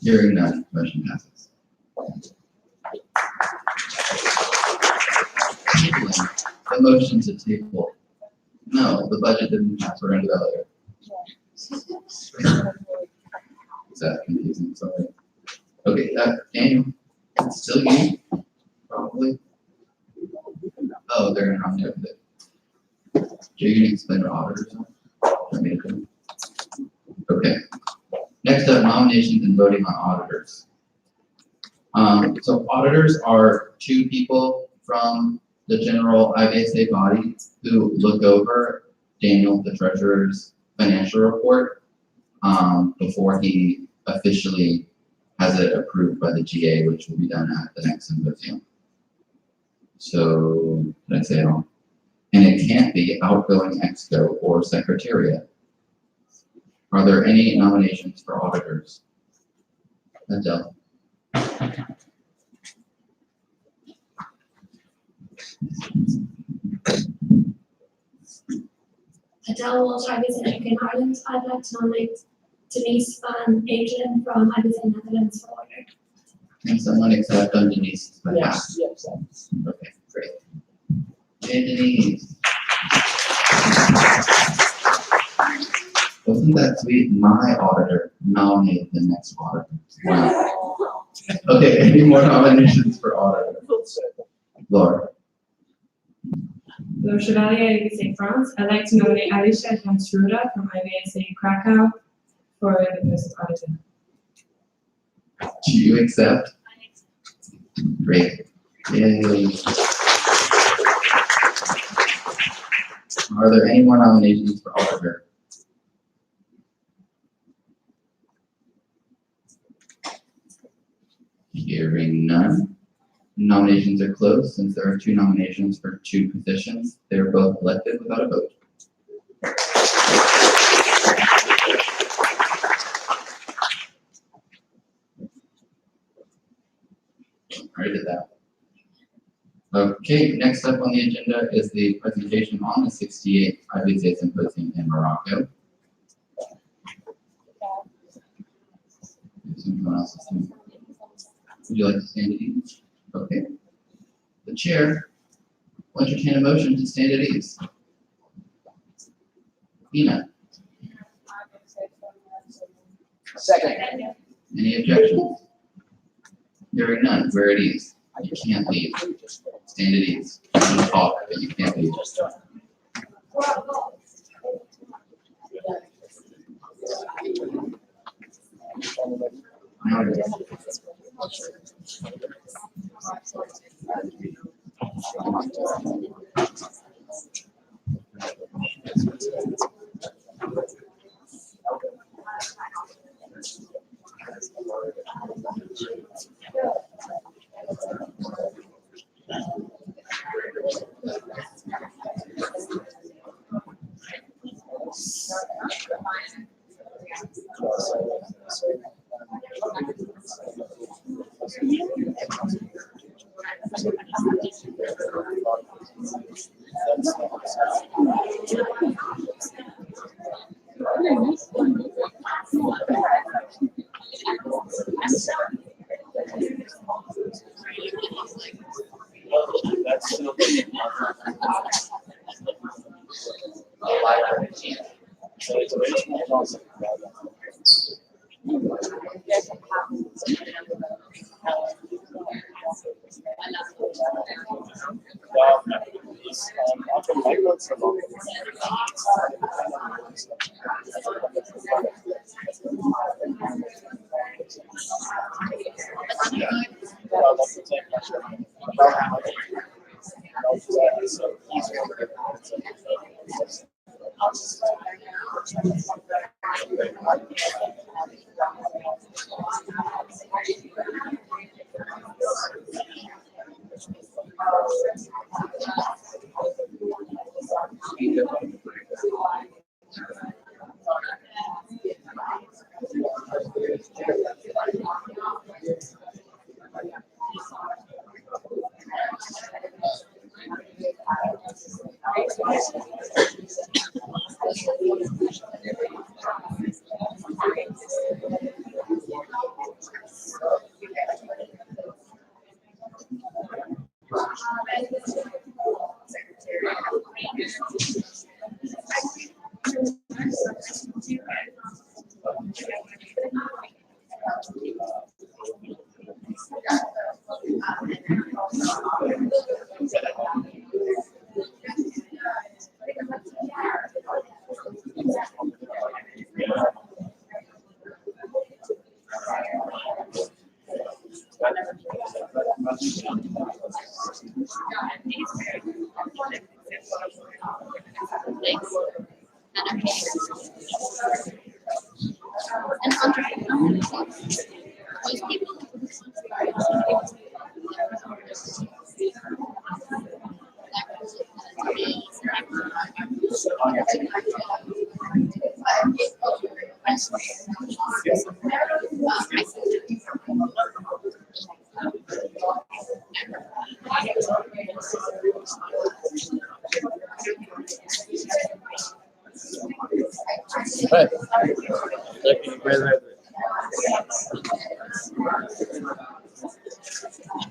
Hearing none, motion passes. Tabling. The motion to table. No, the budget didn't pass. We're going to go later. Is that confusing? Sorry. Okay, Daniel, it's still you? Probably. Oh, they're going to nominate it. Jay, you can explain what auditors are? Okay. Next up, nominations and voting on auditors. So auditors are two people from the general IVSA body who look over Daniel, the treasurer's financial report, before he officially has it approved by the GA, which will be done at the next symposium. So, did I say it all? And it can't be outgoing exco or secretariat. Are there any nominations for auditors? Adele. Adele Walsh, IVSA UK in Ireland. I'd like to nominate Denise Van Adrian from IVSA Netherlands for order. Can someone accept on Denise's behalf? Yes. Okay, great. Hey, Denise. Wasn't that sweet? My auditor nominated the next auditor. Wow. Okay, any more nominations for auditor? Laura. Le Chevalier IVSA France. I'd like to nominate Alicia Hansruda from IVSA Krakow for the post of auditor. Do you accept? Great. Yay. Are there any more nominations for auditor? Hearing none. Nominations are closed. Since there are two nominations for two positions, they are both elected without a vote. I already did that. Okay, next up on the agenda is the presentation on the 68th IVSA Symposium in Morocco. Someone else is doing. Would you like to stand at ease? Okay. The chair will entertain a motion to stand at ease. Ina, Second. any objections? Hearing none, we're at ease. You can't leave. Stand at ease. You can talk, but you can't leave. That's still so it's a very small concept. After migrants are not.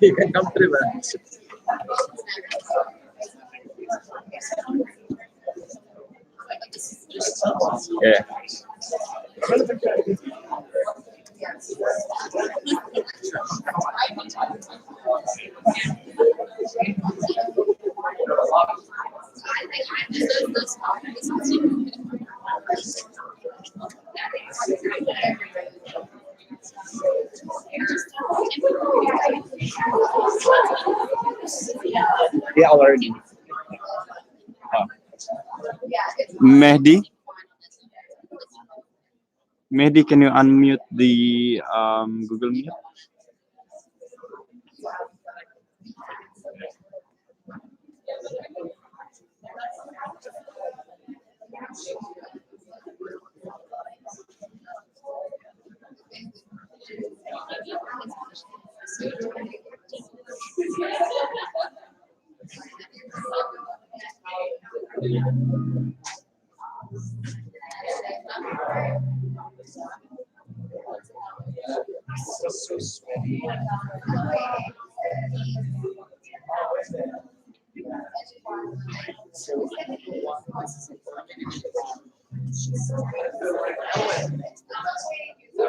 You can come through, man. Yeah. Yeah, already. Mehdi? Mehdi, can you unmute the Google Meet?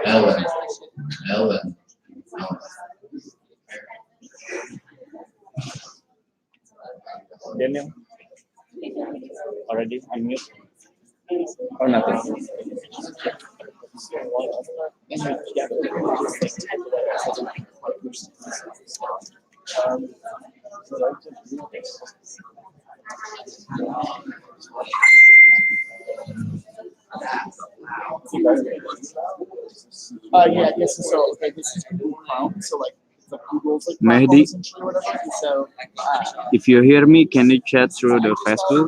Ellen. Ellen. Daniel? Already unmute? Or nothing? Yeah, yes, so, okay, this is Google Chrome, so like, the Google's like Mehdi? platform essentially or whatever, and so, If you hear me, can you chat through the Facebook?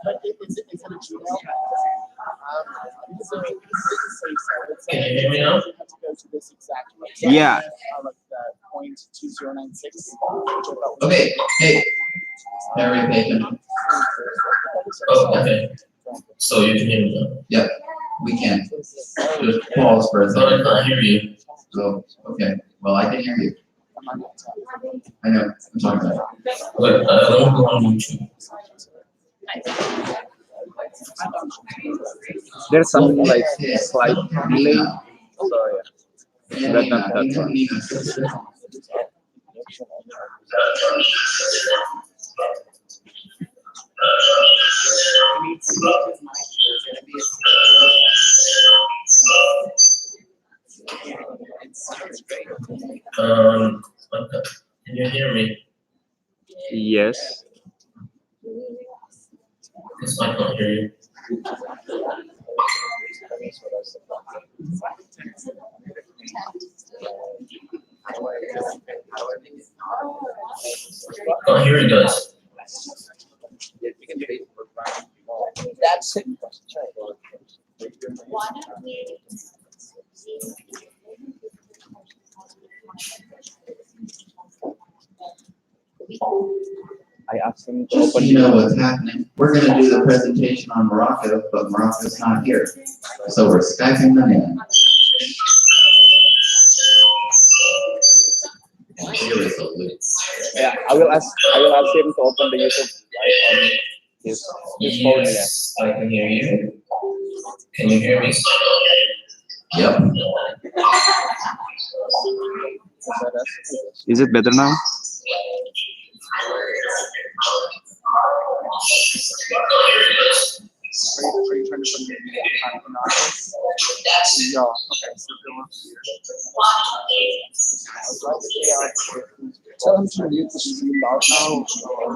But is it a Gmail? Because it didn't say so. It said Can you hear me now? you have to go to this exact website. Yeah. Like the .2096. which I thought was- Okay, hey. Very patient. Oh, okay. So you can hear me now? Yep, we can. Just pause for a No, I second. can't hear you. Oh, okay. Well, I can hear you. I know. I'm talking about it. Wait, let me go on YouTube. There's some like slight delay. So yeah. But not that one. Okay. Can you hear me? Yes. Because I can't hear you. Can't hear you guys. That's it. I asked him to Just so open you know what's happening, we're gonna do the presentation on Morocco, but Morocco's not here. So we're Skyping them in. Here is the loop. Yeah, I will ask him to open the YouTube like on his phone. Yeah. Yes, I can hear you. Can you hear me? Yep. Is it better now? Are you trying to put me on office? Yeah, okay, so go up here. Tell him to mute the stream loud now.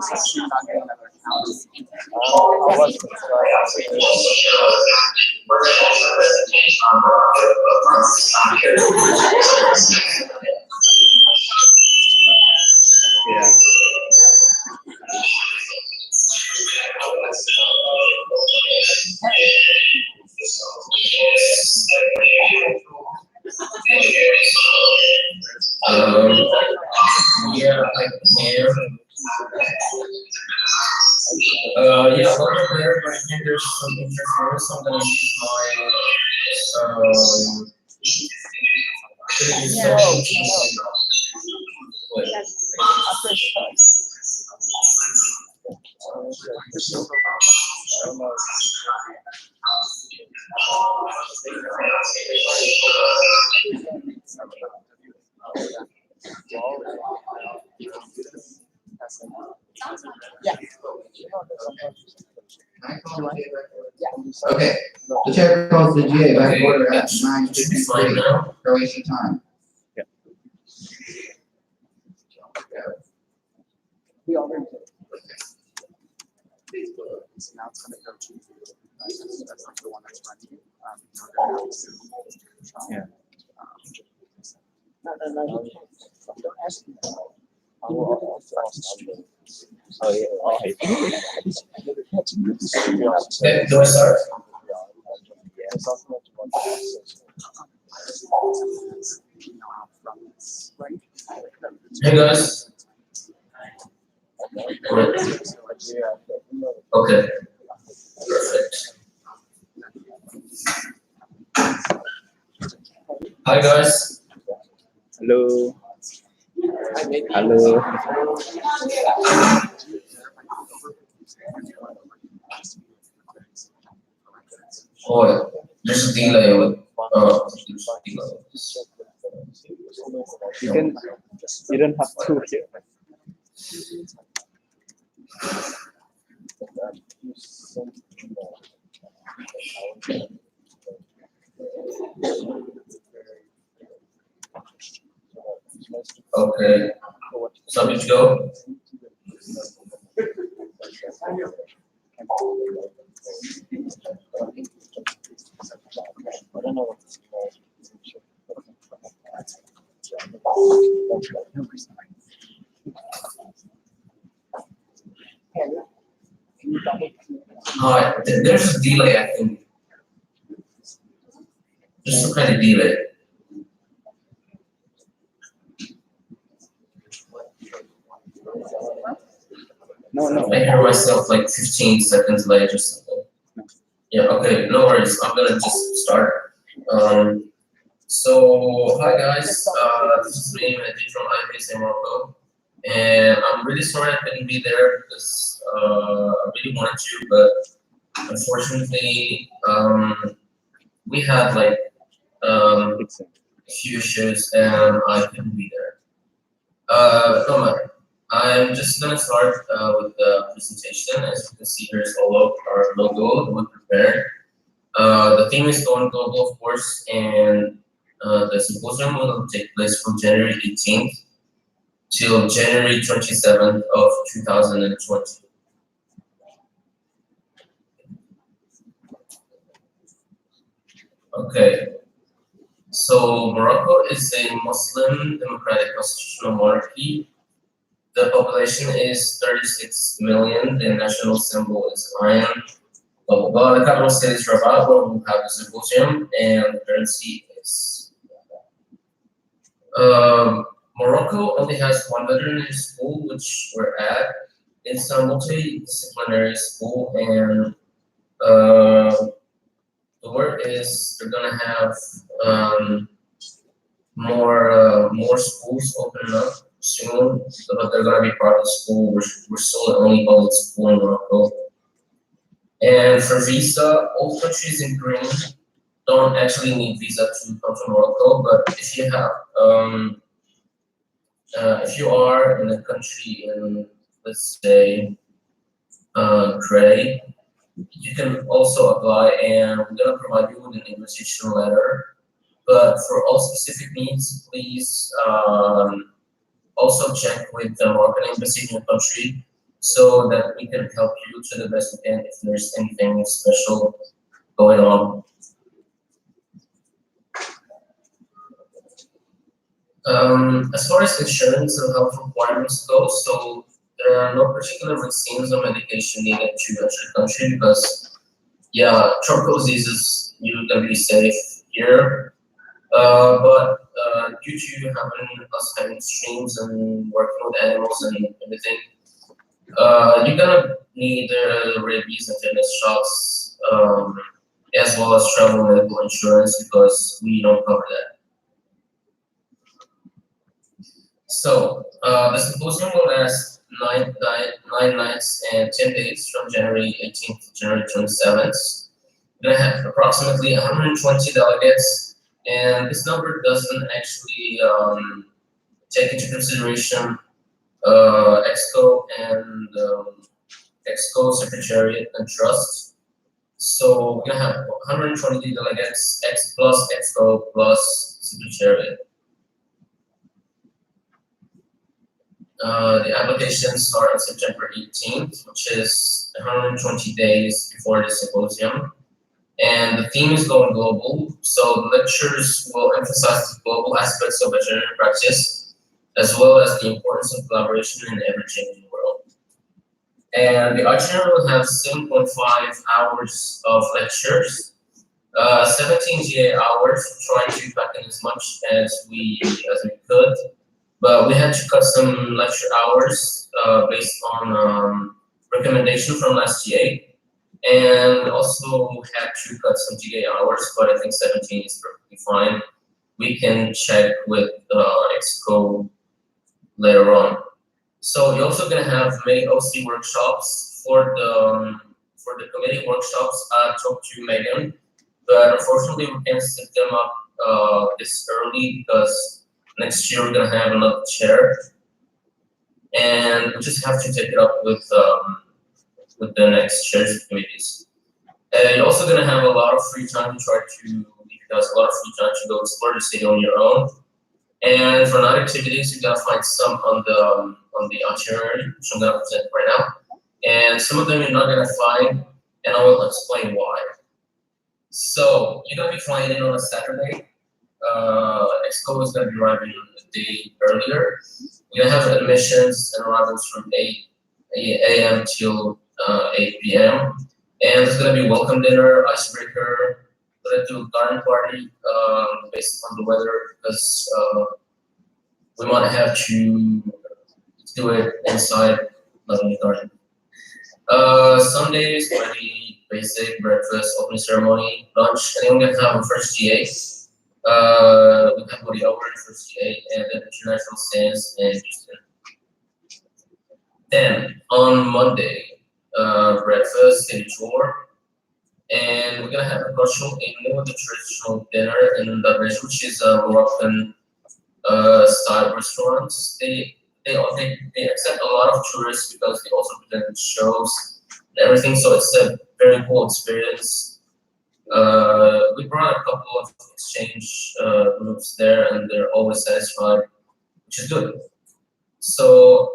Since he's not getting another account. I was Yeah. Yeah, I can. Yeah, a little bit, but I think there's some interference. I'm gonna use Okay, the chair calls the GA back to order at 9:53 Croatian time. We already did. So now it's gonna go to, that's not the one that's running. We're gonna have to, Yeah. No, don't ask me. I will Oh yeah. Oh, hey. Okay, do I start? Hey guys. Okay. Perfect. Hi guys. Hello. Hello. Oh, there's a delay with You don't have to here. Okay. Subject to go. Alright, there's a delay, I think. Just some kind of delay. No. I hear myself like 15 seconds late or something. Yeah, okay, no worries. I'm gonna just start. So, hi guys. This is me, Mehdi from IVSA Morocco. And I'm really sorry I couldn't be there because I really wanted to, but unfortunately, we had like a few issues and I couldn't be there. No matter. I'm just gonna start with the presentation. As you can see, here's all of our logo that we prepared. The theme is going global, of course, and the symposium will take place from January 18th till January 27th of 2020. Okay, so Morocco is a Muslim democratic constitutional monarchy. The population is 36 million. The national symbol is lion. Blah, blah, blah. The capital city is Rabat, where we'll have the symposium, and the currency is. Morocco only has one veterinary school, which we're at. It's a multidisciplinary school, and the word is they're gonna have more schools opening up soon, but they're gonna be part of the school. We're still the only public school in Morocco. And for visa, all countries in green don't actually need visa to come to Morocco, but if you have if you are in a country in, let's say, gray, you can also apply, and we're gonna provide you with an invitation letter But for all specific needs, please also check with the Moroccan embassy in your country so that we can help you to the best we can if there's anything special going on. As far as insurance and health requirements go, so there are no particular vaccines or medication needed to enter the country because, yeah, tropical diseases, you can be safe here. But due to us having streams and working with animals and everything, you're gonna need rabies and tetanus shots, as well as travel medical insurance because we don't cover that. So the symposium will last 9 nights and 10 days from January 18th to January 27th. We're gonna have approximately 120 delegates, and this number doesn't actually take into consideration Exco and Exco Secretariat and Trust. So we're gonna have 120 delegates, plus Exco plus Secretariat. The applications start on September 18th, which is 120 days before the symposium. And the theme is going global, so the lectures will emphasize the global aspects of veterinary practice, as well as the importance of collaboration in the ever-changing world. And the itinerary will have 7.5 hours of lectures, 17 GA hours, trying to pack in as much as we could. But we had to cut some lecture hours based on recommendation from last GA, and also had to cut some GA hours, but I think 17 is perfectly fine. We can check with Exco later on. So you're also gonna have many OC workshops for the committee workshops. I talked to Megan, but unfortunately we can't set them up this early because next year we're gonna have another chair, and we just have to take it up with the next chairs of committees. And you're also gonna have a lot of free time to a lot of free time to go explore the city on your own. And for night activities, you gotta find some on the itinerary, which I'm gonna present right now. And some of them you're not gonna find, and I will explain why. So you're gonna be flying in on a Saturday. Exco is going to be arriving a day earlier. We're going to have admissions and arrivals from 8 a.m. till 8 p.m. And there's going to be welcome dinner, icebreaker. We're going to do a garden party based on the weather because we might have to do it inside, not in the garden. Sundays, pretty basic breakfast, opening ceremony, lunch, and then we're going to have a first GA. We have body over first GA and then international stands and Houston. Then on Monday, breakfast, city tour, and we're gonna have a cultural evening with a traditional dinner in the region, which is a Moroccan style restaurants. They accept a lot of tourists because they also present shows and everything, so it's a very cool experience. We brought a couple of exchange groups there, and they're always satisfied, which is good. So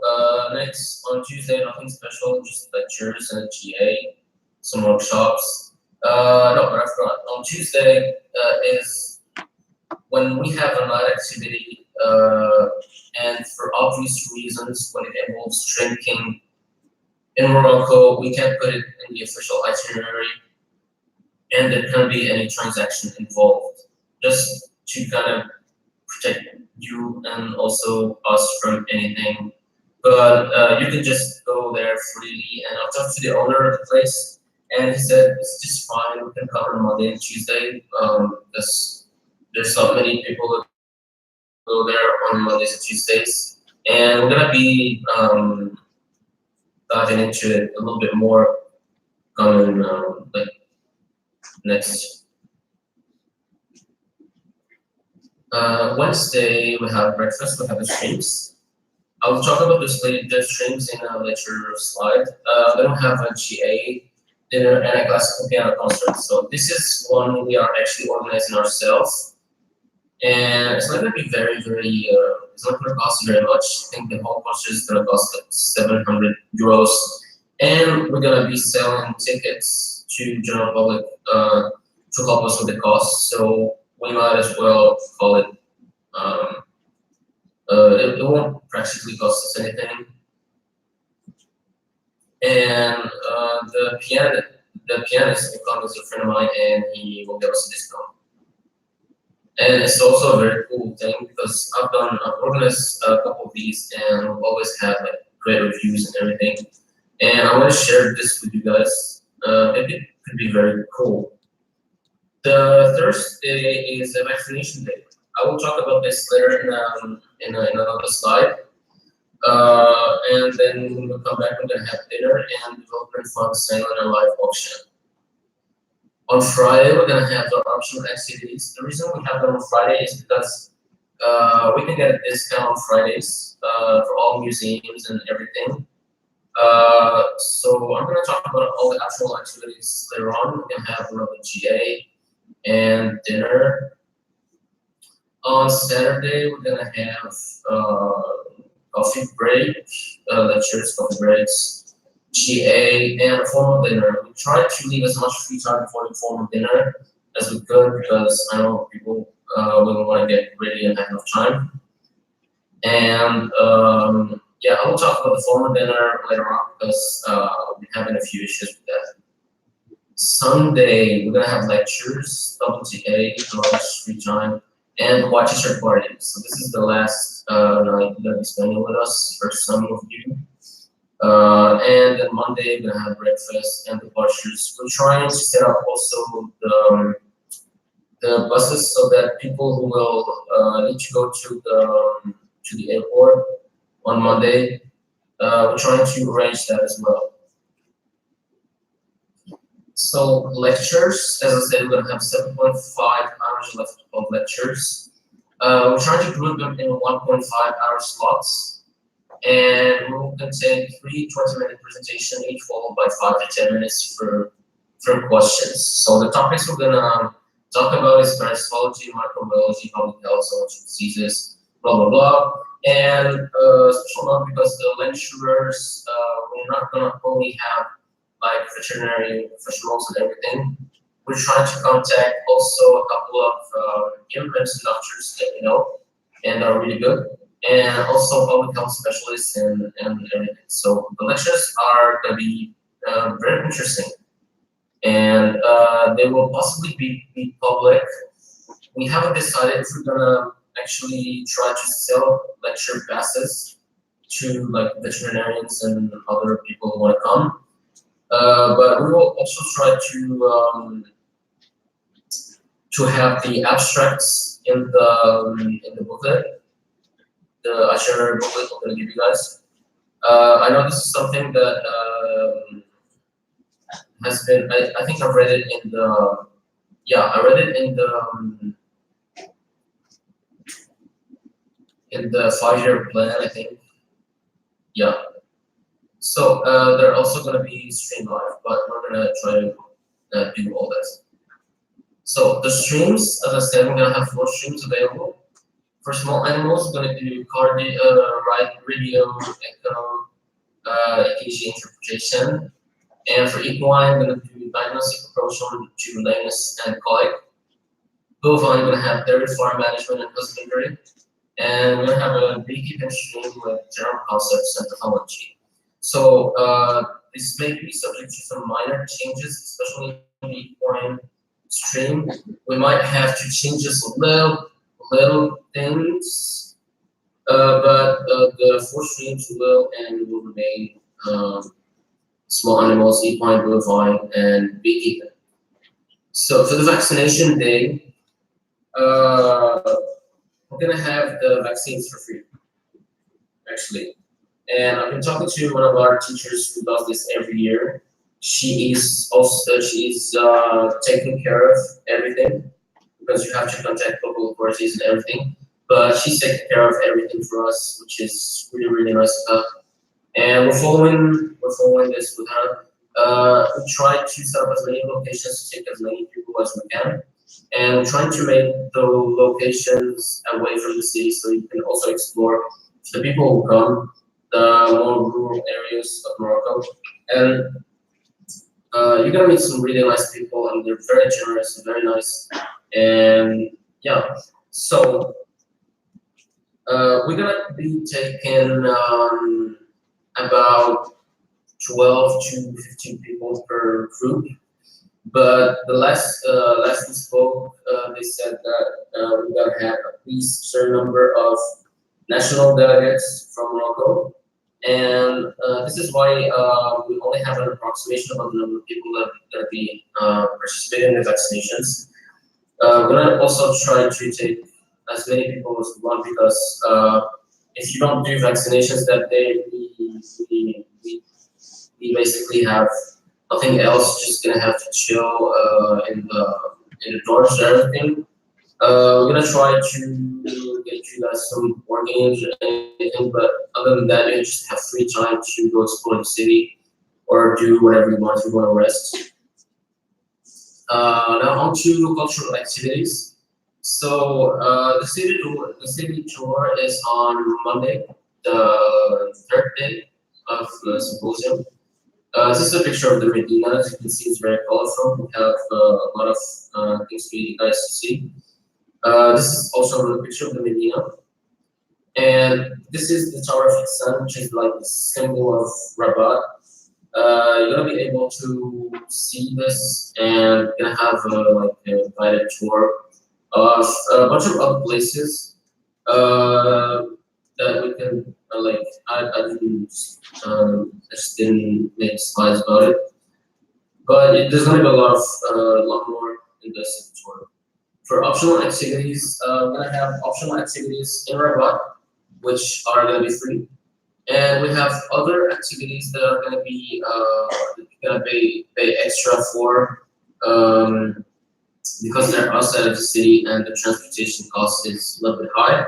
next on Tuesday, nothing special, just lectures and a GA, some workshops. No, but I forgot. On Tuesday is when we have a night activity, and for obvious reasons, when it involves drinking in Morocco, we can't put it in the official itinerary. And there can't be any transaction involved, just to kind of protect you and also us from anything. But you can just go there freely, and I'll talk to the owner of the place, and he said it's just fine. We can cover Monday and Tuesday because there's not many people that go there on Mondays and Tuesdays, and we're gonna be diving into it a little bit more coming like next. Wednesday we have breakfast, we have the streams. I'll talk about the streams in a later slide. Then we have a GA dinner and a classical piano concert. So this is one we are actually organizing ourselves. And it's not gonna be very, it's not gonna cost you very much. I think the whole course is gonna cost like 700 euros. And we're gonna be selling tickets to general public to help us with the cost. So we might as well call it, it won't practically cost us anything. And the pianist will come as a friend of mine, and he will give us a discount. And it's also a very cool thing because I've organized a couple of these, and we've always had like great reviews and everything. And I want to share this with you guys. It could be very cool. The Thursday is a vaccination day. I will talk about this later in another slide. And then when we come back, we're gonna have dinner and development fund sale and a live auction. On Friday, we're gonna have our optional activities. The reason we have them on Friday is because we can get a discount on Fridays for all museums and everything. So I'm gonna talk about all the actual activities later on. We're gonna have another GA and dinner. On Saturday, we're gonna have coffee break, lectures, coffee breaks, GA, and a formal dinner. We try to leave as much free time for the formal dinner as we could because I know people will want to get ready and have enough time. And yeah, I will talk about the formal dinner later on because we're having a few issues with that. Sunday, we're gonna have lectures, WTA, lunch, free time, and watch teacher party. So this is the last night you're gonna be spending with us for some of you. And then Monday we're gonna have breakfast and departures. We're trying to set up also the buses so that people who will need to go to the airport on Monday, we're trying to arrange that as well. So lectures, as I said, we're gonna have 7.5 hours left of lectures. We're trying to group them in 1.5-hour slots, and we will contain 3 20-minute presentations, each followed by 5 to 10 minutes for questions. So the topics we're gonna talk about is parasitology, microbiology, public health, social diseases, blah blah blah. And special note because the lecturers, we're not gonna only have like veterinary professionals and everything. We're trying to contact also a couple of immigrants and doctors that we know and are really good, and also public health specialists and everything. So the lectures are going to be very interesting, and they will possibly be public. We haven't decided if we're gonna actually try to sell lecture passes to like veterinarians and other people who want to come. But we will also try to have the abstracts in the booklet, the itinerary booklet I'm going to give you guys. I know this is something that has been. I think I've read it in the. Yeah, I read it in the 5-year plan. I think. Yeah. So they're also going to be streamed live, but we're going to try to do all this. So the streams, as I said, we're going to have 4 streams available. For small animals, we're going to do radio, echo, EKG interpretation. And for equine, we're going to do diagnostic approach to lameness and colic. Bovine, we're going to have dairy farm management and husbandry. And we're going to have a beekeeping stream with general concepts and pathology. So this may be subject to some minor changes, especially in the equine stream. We might have to change just little things, but the 4 streams will remain small animals, equine, bovine, and beekeeping. So for the vaccination day, we're gonna have the vaccines for free, actually. And I've been talking to one of our teachers who does this every year. She is taking care of everything because you have to contact local authorities and everything. But she's taking care of everything for us, which is really nice of her. And we're following this with her. We try to set up as many locations to take as many people as we can. and we're trying to make the locations away from the city so you can also explore the people who come, the more rural areas of Morocco. And you're gonna meet some really nice people, and they're very generous and very nice. And yeah, so we're gonna be taking about 12 to 15 people per group. But the last we spoke, they said that we're gonna have at least a certain number of national delegates from Morocco, and this is why we only have an approximation about the number of people that are gonna be participating in the vaccinations. We're gonna also try to take as many people as we want because if you don't do vaccinations that day, we basically have nothing else, just gonna have to chill in the dorms and everything. We're gonna try to get you guys some board games or anything, but other than that, you just have free time to go explore the city or do whatever you want. You want to rest. Now on to cultural activities. So the city tour is on Monday, the third day of the symposium. This is a picture of the Medina. As you can see, it's very colorful. We have a lot of things for you guys to see. This is also a picture of the Medina. And this is the Tower of Hassan, which is like the symbol of Rabat. You're gonna be able to see this, and you're gonna have like a guided tour of a bunch of other places that we can like. I just didn't make slides about it, but there's gonna be a lot more in this tour. For optional activities, we're gonna have optional activities in Rabat, which are gonna be free. And we have other activities that are going to be pay extra for because they're outside of the city and the transportation cost is a little bit high.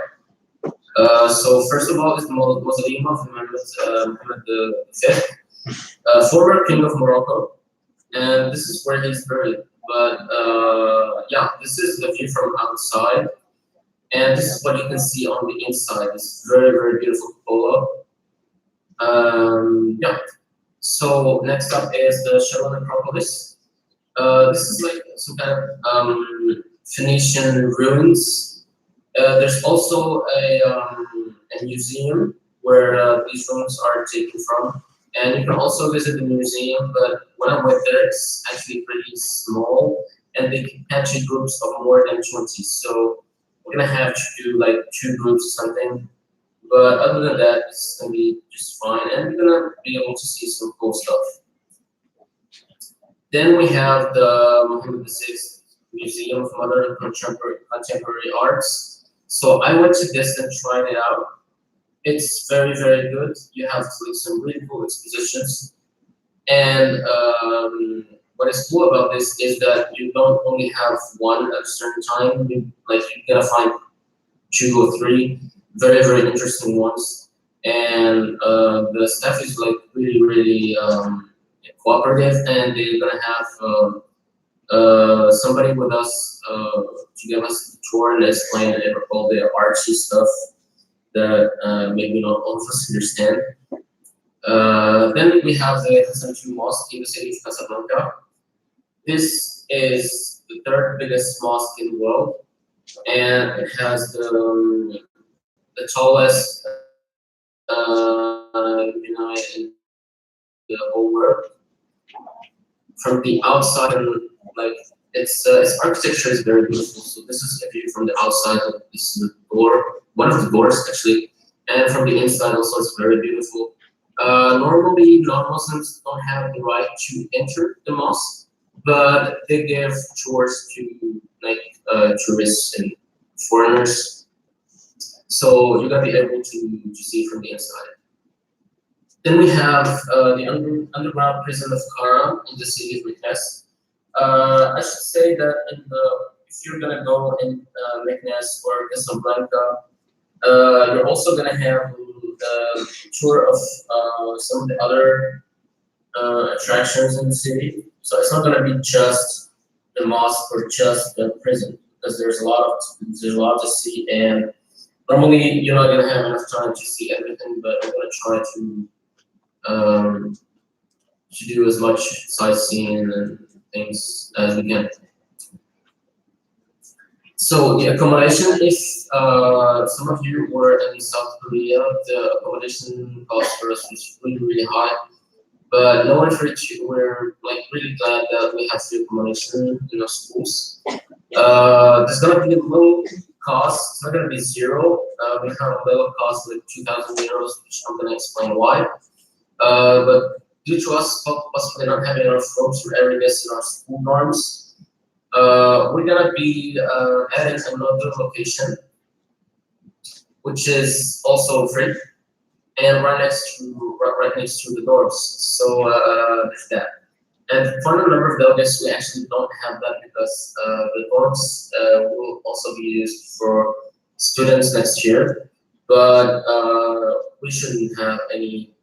So first of all is the Mausoleum of Mohammed V, former king of Morocco, and this is where he's buried. But yeah, this is the view from outside, and this is what you can see on the inside. This very, very beautiful cupola. Yeah. So next up is the Sharon Acropolis. This is like some kind of Phoenician ruins. There's also a museum where these ruins are taken from, and you can also visit the museum. But when I went there, it's actually pretty small, and they can catch in groups of more than 20. So we're gonna have to do like 2 groups or something. But other than that, it's gonna be just fine, and we're gonna be able to see some cool stuff. Then we have the Mohammed VI Museum of Modern and Contemporary Arts. So I went to this and tried it out. It's very, very good. You have like some really cool expositions, and what is cool about this is that you don't only have one at a certain time. You're gonna find 2 or 3. Very, very interesting ones, and the staff is like really, really cooperative, and they're gonna have somebody with us to give us the tour and explain all the artsy stuff that maybe not all of us understand. Then we have the Hassan II Mosque in the city of Casablanca. This is the 3rd biggest mosque in the world, and it has the tallest in the whole world. From the outside, like its architecture is very beautiful. So this is a view from the outside. This is the door, one of the doors actually, and from the inside also it's very beautiful. Normally, non-Muslims don't have the right to enter the mosque, but they give tours to like tourists and foreigners. So you're gonna be able to see from the inside. Then we have the underground prison of Kara in the city of Meknes. I should say that if you're gonna go in Meknes or Casablanca, you're also gonna have a tour of some of the other attractions in the city. So it's not gonna be just the mosque or just the prison, because there's a lot to see, and normally you're not gonna have enough time to see everything, but we're gonna try to do as much sightseeing and things as we can. So the accommodation is, some of you were in South Korea, the accommodation cost for us was really, really high. But no one for you, we're like really glad that we have free accommodation in our schools. There's gonna be a little cost, it's not gonna be zero. We have a little cost like 2,000 euros, which I'm gonna explain why. But due to us possibly not having enough rooms for every guest in our school dorms, we're gonna be adding another location, which is also free, and right next to the dorms. So there's that. And for the number of delegates, we actually don't have that because the dorms will also be used for students next year. But we shouldn't have any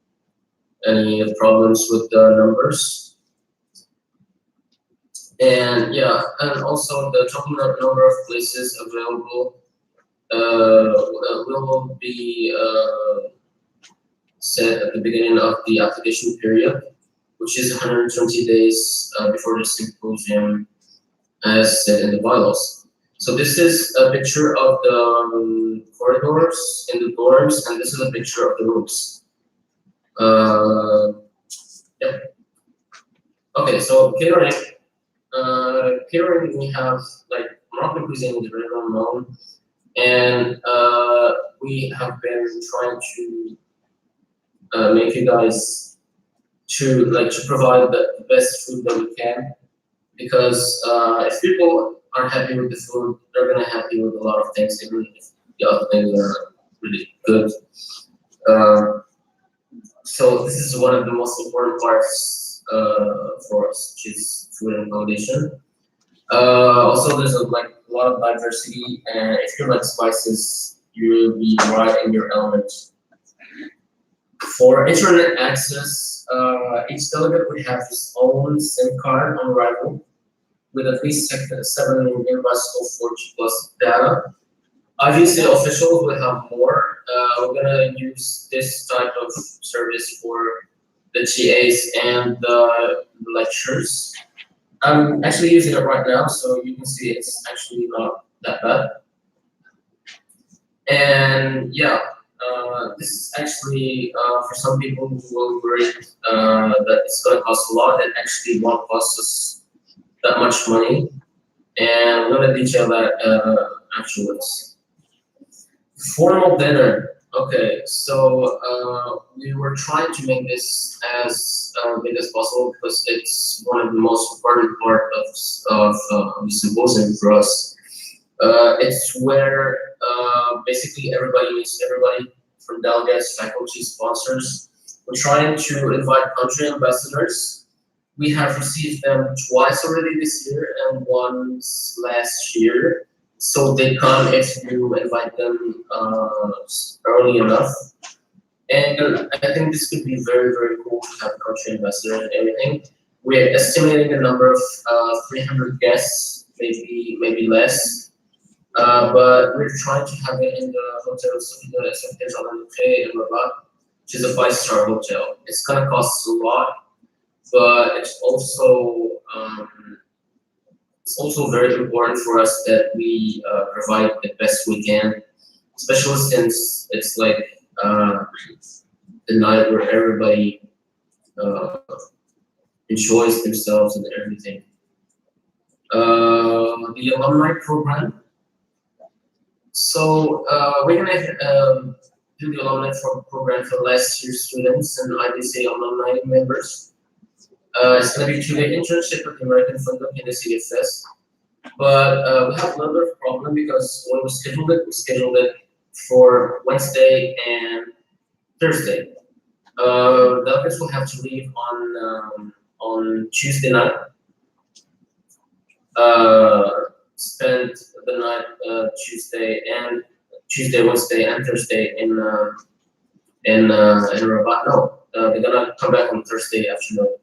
problems with the numbers. And yeah, and also the total number of places available will be set at the beginning of the application period, which is 120 days before the symposium, as said in the bylaws. So this is a picture of the corridors in the dorms, and this is a picture of the rooms. Yeah. Okay, so catering. Catering, we have like Moroccan cuisine is very well known, and we have been trying to make you guys to provide the best food that we can, because if people are happy with the food, they're gonna happy with a lot of things, even if the other things are really good. So this is one of the most important parts for us, which is food and accommodation. Also, there's a lot of diversity, and if you like spices, you'll be right in your element. For internet access, each delegate would have his own SIM card on arrival, with at least 7 gigabytes of 4G plus data. IVSA officials will have more. We're gonna use this type of service for the GAs and the lectures. I'm actually using it right now, so you can see it's actually not that bad. And yeah, this is actually for some people who will worry that it's going to cost a lot. It actually won't cost us that much money, and I'm going to detail that afterwards. Formal dinner. Okay, so we were trying to make this as big as possible because it's one of the most important part of the symposium for us. It's where basically everybody meets everybody, from delegates, faculty, sponsors. We're trying to invite country ambassadors. We have received them twice already this year and once last year. So they come if you invite them early enough. And I think this could be very, very cool to have country ambassador and everything. We're estimating a number of 300 guests, maybe less. But we're trying to have it in the hotel in Rabat, which is a 5-star hotel. It's gonna cost a lot, but it's also very important for us that we provide the best we can, especially since it's like the night where everybody enjoys themselves and everything. The alumni program. So we're gonna do the alumni program for last year's students and IVSA alumni members. It's going to be a 2-day internship with the American Funduk in the city of Fez. But we have a little bit of problem because when we scheduled it for Wednesday and Thursday. Delegates will have to leave on Tuesday night. Spend the night Tuesday, Wednesday, and Thursday in Rabat. No, they're gonna come back on Thursday afternoon.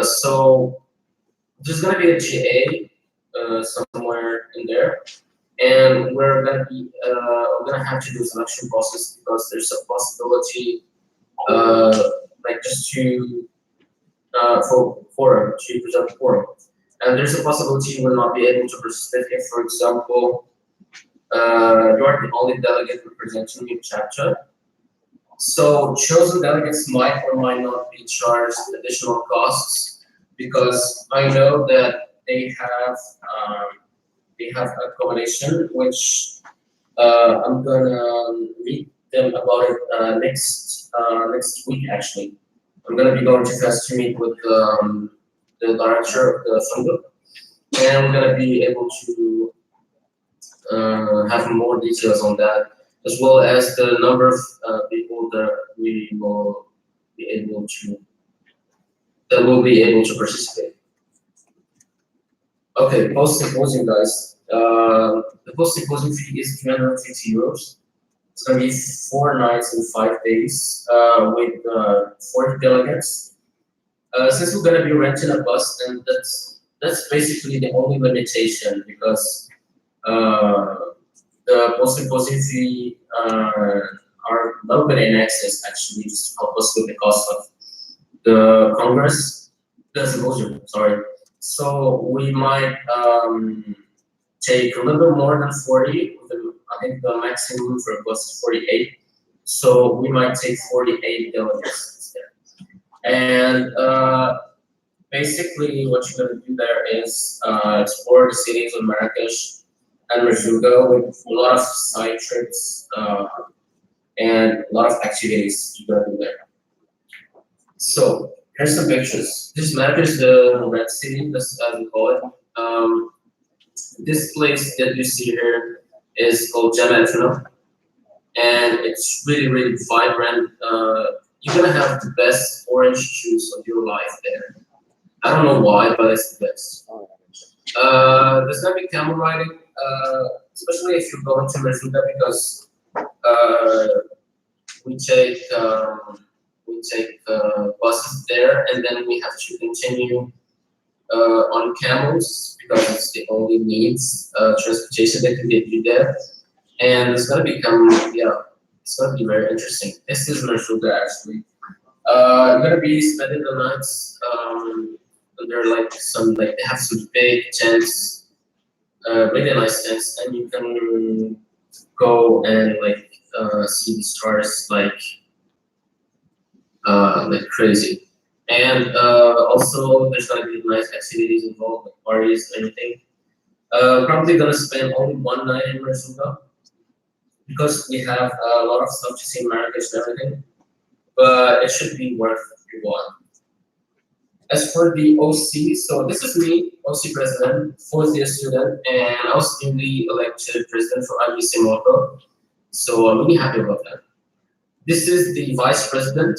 So there's gonna be a GA somewhere in there, and we're gonna have to do a selection process because there's a possibility, like just to for quorum to present quorum, and there's a possibility you will not be able to participate if, for example, you are the only delegate representing your chapter. So chosen delegates might or might not be charged additional costs because I know that they have accommodation, which I'm gonna read them about it next week actually. I'm gonna be going to Fest to meet with the director of the Funduk, and we're gonna be able to have more details on that, as well as the number of people that we will be able to participate. Okay, post symposium, guys. The post symposium fee is 350 euros. It's gonna be 4 nights and 5 days with 40 delegates. Since we're gonna be renting a bus, and that's basically the only limitation because the post symposium fee are a little bit in excess actually, just to help us with the cost of the symposium. Sorry. So we might take a little bit more than 40. I think the maximum for a bus is 48. So we might take 48 delegates instead. And basically, what you're going to do there is explore the cities of Marrakesh and Merzouga with a lot of side trips and a lot of activities you're going to do there. So here's some pictures. This map is the Red City, that's as we call it. This place that you see here is called Jam Antrim, and it's really, really vibrant. You're gonna have the best orange juice of your life there. I don't know why, but it's the best. There's gonna be camel riding, especially if you're going to Merzouga, because we take buses there, and then we have to continue on camels because it's the only means transportation that can get you there. And it's gonna become, it's gonna be very interesting. This is Merzouga actually. You're gonna be spending the nights under they have some big tents, really nice tents, and you can go and see the stars like crazy. And also there's gonna be nice activities involved, like parties and everything. Probably gonna spend only 1 night in Merzouga because we have a lot of stuff to see in Marrakesh and everything, but it should be worth your while. As for the OC, so this is me, OC president, 4th year student, and I was newly elected president for IVSA Morocco, so I'm really happy about that. This is the vice president.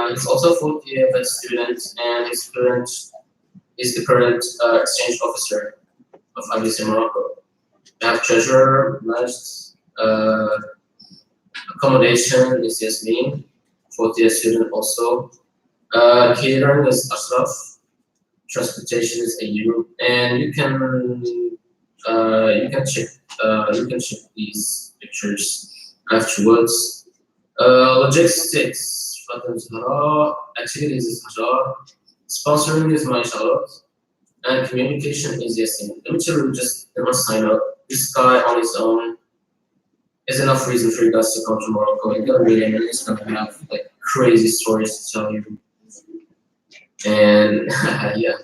He's also a 4th year vet student, and he's the current exchange officer of IVSA Morocco. We have treasurer, managed accommodation is Yasmin, 4th year student also. Catering is Ashraf. Transportation is AU, and you can check these pictures afterwards. Logistics. Activities is Hajar, sponsoring is my Charlotte, and communication is Yasin. Let me tell you, they must sign up. This guy on his own is enough reason for you guys to come to Morocco. You're gonna meet him, and he's gonna have crazy stories to tell you. And yeah.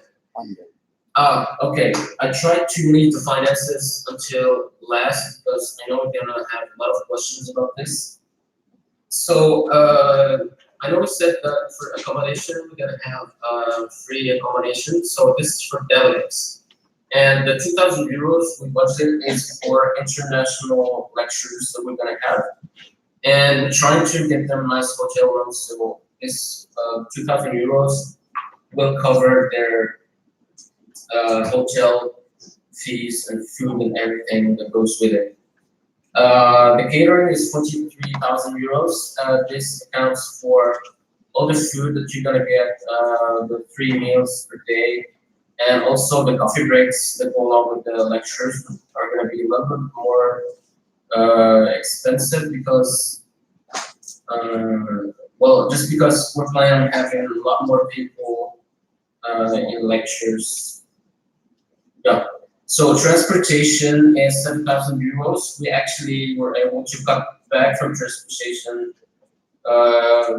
Okay. I tried to read the finances until last because I know we're gonna have a lot of questions about this. So I know we said that for accommodation, we're gonna have free accommodation. So this is for delegates. And the 2,000 euros we budgeted is for international lectures that we're gonna have. And we're trying to get them nice hotel rooms. So this 2,000 euros will cover their hotel fees and food and everything that goes with it. The catering is 43,000 euros. This accounts for all the food that you're gonna get, the 3 meals per day, And also the coffee breaks that go along with the lectures are going to be a little bit more expensive because, well, just because we're planning on having a lot more people in lectures. Yeah. So transportation is 7,000 euros. We actually were able to cut back from transportation.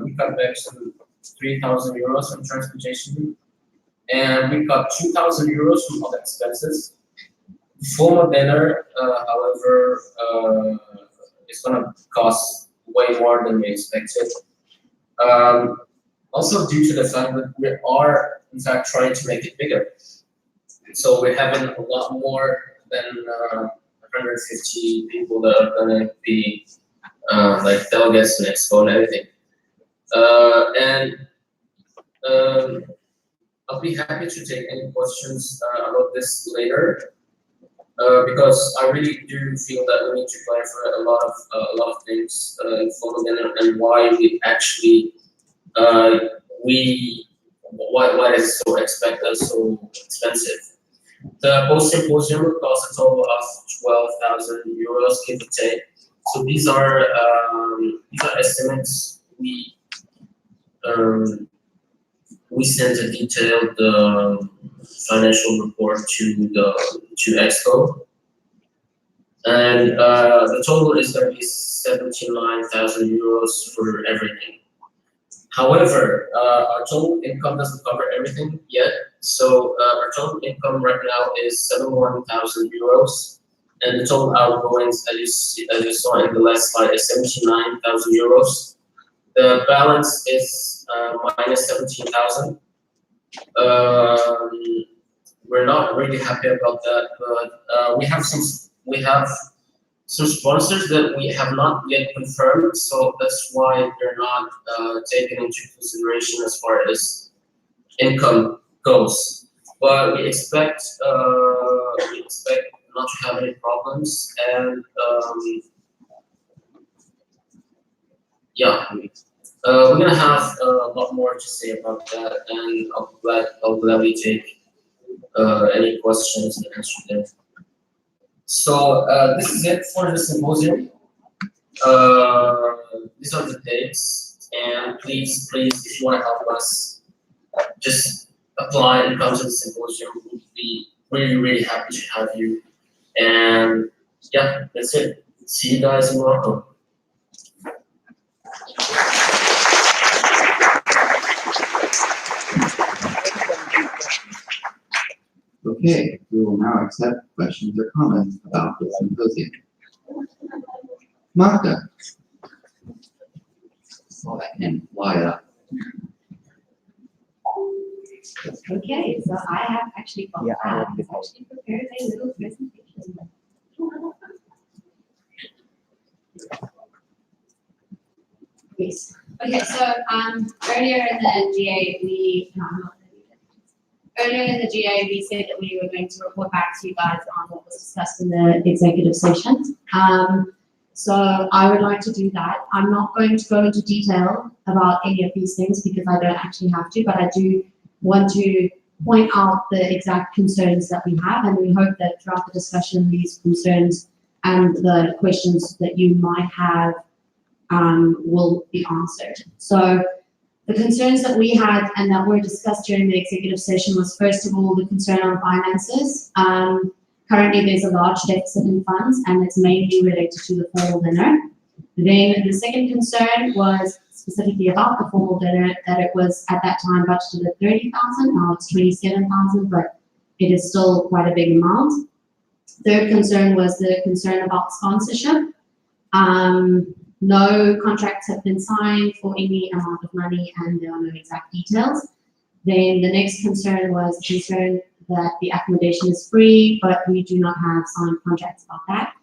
We cut back some 3,000 euros from transportation, and we got 2,000 euros from other expenses. Formal dinner, however, is going to cost way more than we expected. Also due to the fact that we are, in fact, trying to make it bigger. So we're having a lot more than 150 people that are going to be like delegates and expo and everything. I'll be happy to take any questions about this later, because I really do feel that we need to clarify a lot of things in formal dinner and why we actually why is it so so expensive. The post symposium will cost a total of 12,000 euros, give or take. So these are estimates. We sent a detailed financial report to Expo, and the total is going to be 79,000 euros for everything. However, our total income doesn't cover everything yet. So our total income right now is 71,000 euros, and the total outgoings, as you saw in the last slide, is 79,000 euros. The balance is minus 17,000. We're not really happy about that, but we have some sponsors that we have not yet confirmed, so that's why they're not taken into consideration as far as income goes. But we expect not to have any problems, and yeah, we're gonna have a lot more to say about that, and I'll gladly take any questions and answer them. So this is it for the symposium. These are the dates, and please, if you want to help us, just apply and come to the symposium. We'll be really happy to have you. And yeah, that's it. See you guys in Morocco. Okay, we will now accept questions or comments about the symposium. Magda. Saw that hand fly up. Okay, so I have actually prepared a little presentation. Yes. Okay, so earlier in the GA we said that we were going to report back to you guys on what was discussed in the executive session. So I would like to do that. I'm not going to go into detail about any of these things because I don't actually have to, but I do want to point out the exact concerns that we have, and we hope that throughout the discussion these concerns and the questions that you might have will be answered. So the concerns that we had and that were discussed during the executive session was, first of all, the concern on finances. Currently, there's a large deficit in funds, and it's mainly related to the formal dinner. Then the second concern was specifically about the formal dinner, that it was at that time budgeted at 30,000, now it's 27,000, but it is still quite a big amount. Third concern was the concern about sponsorship. No contracts have been signed for any amount of money, and there are no exact details. Then the next concern was the concern that the accommodation is free, but we do not have signed contracts about that.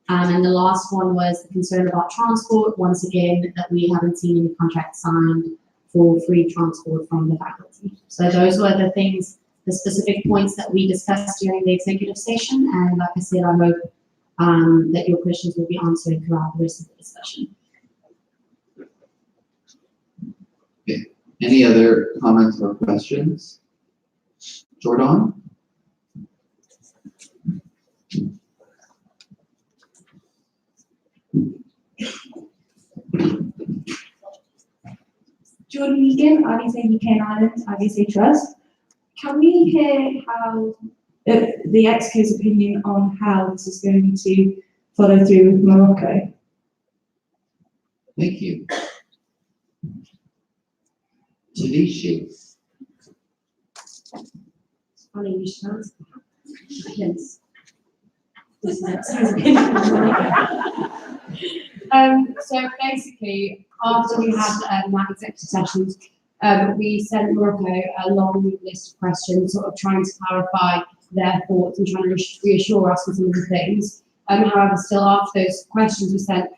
And the last one was the concern about transport. Once again, that we haven't seen any contracts signed for free transport from the faculty. So those were the things, the specific points that we discussed during the executive session. And like I said, I hope that your questions will be answered throughout the rest of the discussion. Okay. Any other comments or questions? Jordan? Jordan Megan, IVSA UK Ireland, IVSA Trust. Can we hear how the EXCO's opinion on how this is going to follow through with Morocco? Thank you. Talishi. Funny you should ask that. Yes. This is EXCO's opinion on Morocco. So basically, after we had that executive sessions, we sent Morocco a long list of questions, sort of trying to clarify their thoughts and trying to reassure us with some of the things. However, still after those questions were sent,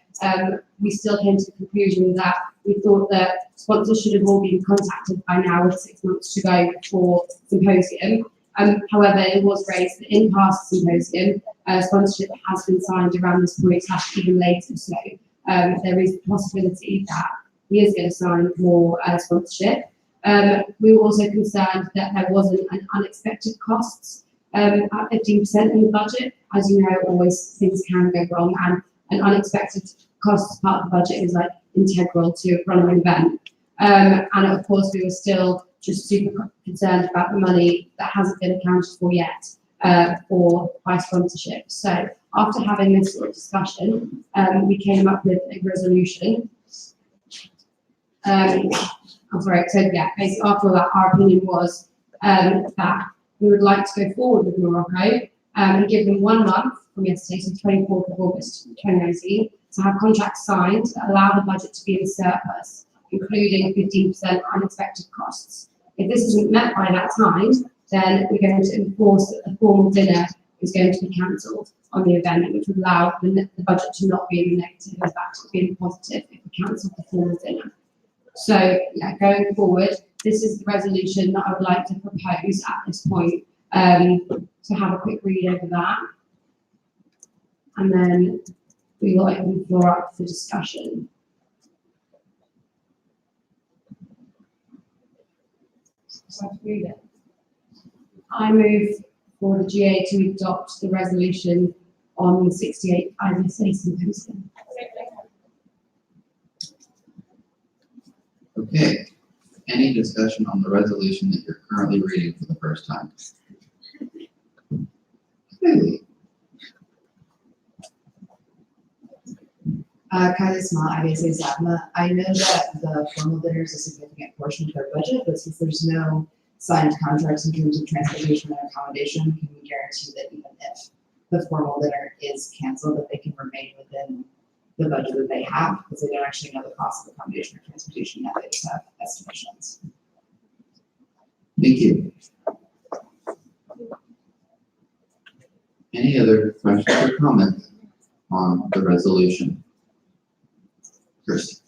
we still came to the conclusion that we thought that sponsors should have all been contacted by now with 6 months to go for symposium. However, it was raised that in past symposium, sponsorship has been signed around this point, even later. So there is the possibility that he is going to sign more sponsorship. We were also concerned that there wasn't an unexpected costs at 15% in the budget. As you know, always things can go wrong, and an unexpected costs part of the budget is like integral to running an event. And of course, we were still just super concerned about the money that hasn't been accounted for yet for by sponsorship. So after having this sort of discussion, we came up with a resolution. I'm sorry, so yeah, basically after that, our opinion was that we would like to go forward with Morocco and give them 1 month from yesterday, so 24th of August 2019, to have contracts signed that allow the budget to be in surplus, including 15% unexpected costs. If this isn't met by that time, then we're going to enforce that the formal dinner is going to be cancelled on the event, which would allow the budget to not be in the negative, in fact, to be in the positive if we cancel the formal dinner. So, yeah, going forward, this is the resolution that I would like to propose at this point. So have a quick read over that. And then we will open the floor up for discussion. So I have to read it. I move for the GA to adopt the resolution on the 68th IVSA symposium. Okay. Any discussion on the resolution that you're currently reading for the first time? Really? Karisma, IVSA Zadma. I know that the formal dinner is a significant portion of their budget, but since there's no signed contracts in terms of transportation and accommodation, can we guarantee that even if the formal dinner is canceled, that they can remain within the budget that they have, because they don't actually know the cost of accommodation or transportation yet, they just have estimations. Thank you. Any other questions or comments on the resolution? Kirsten.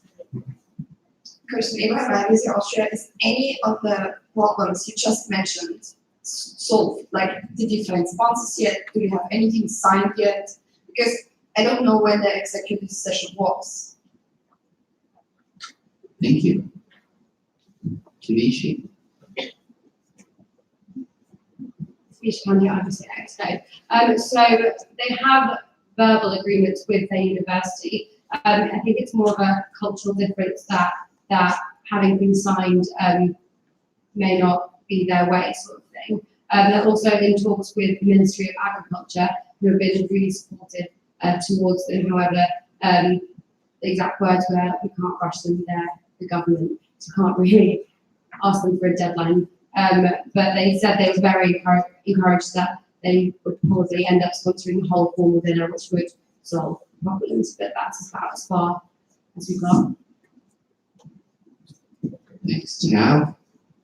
Kirsten, in IVSA Austria, is any of the problems you just mentioned solved? Like, did you find sponsors yet? Do you have anything signed yet? Because I don't know when the executive session was. Thank you. Tavishi. So they have verbal agreements with their university. I think it's more of a cultural difference that having things signed may not be their way, sort of thing. They're also in talks with the Ministry of Agriculture, who have been really supportive towards them. However, the exact words were, we can't rush them, they're the government, so can't really ask them for a deadline. But they said they were very encouraged that they would probably end up sponsoring the whole formal dinner, which would solve problems, but that's about as far as we got. Thanks, Tab.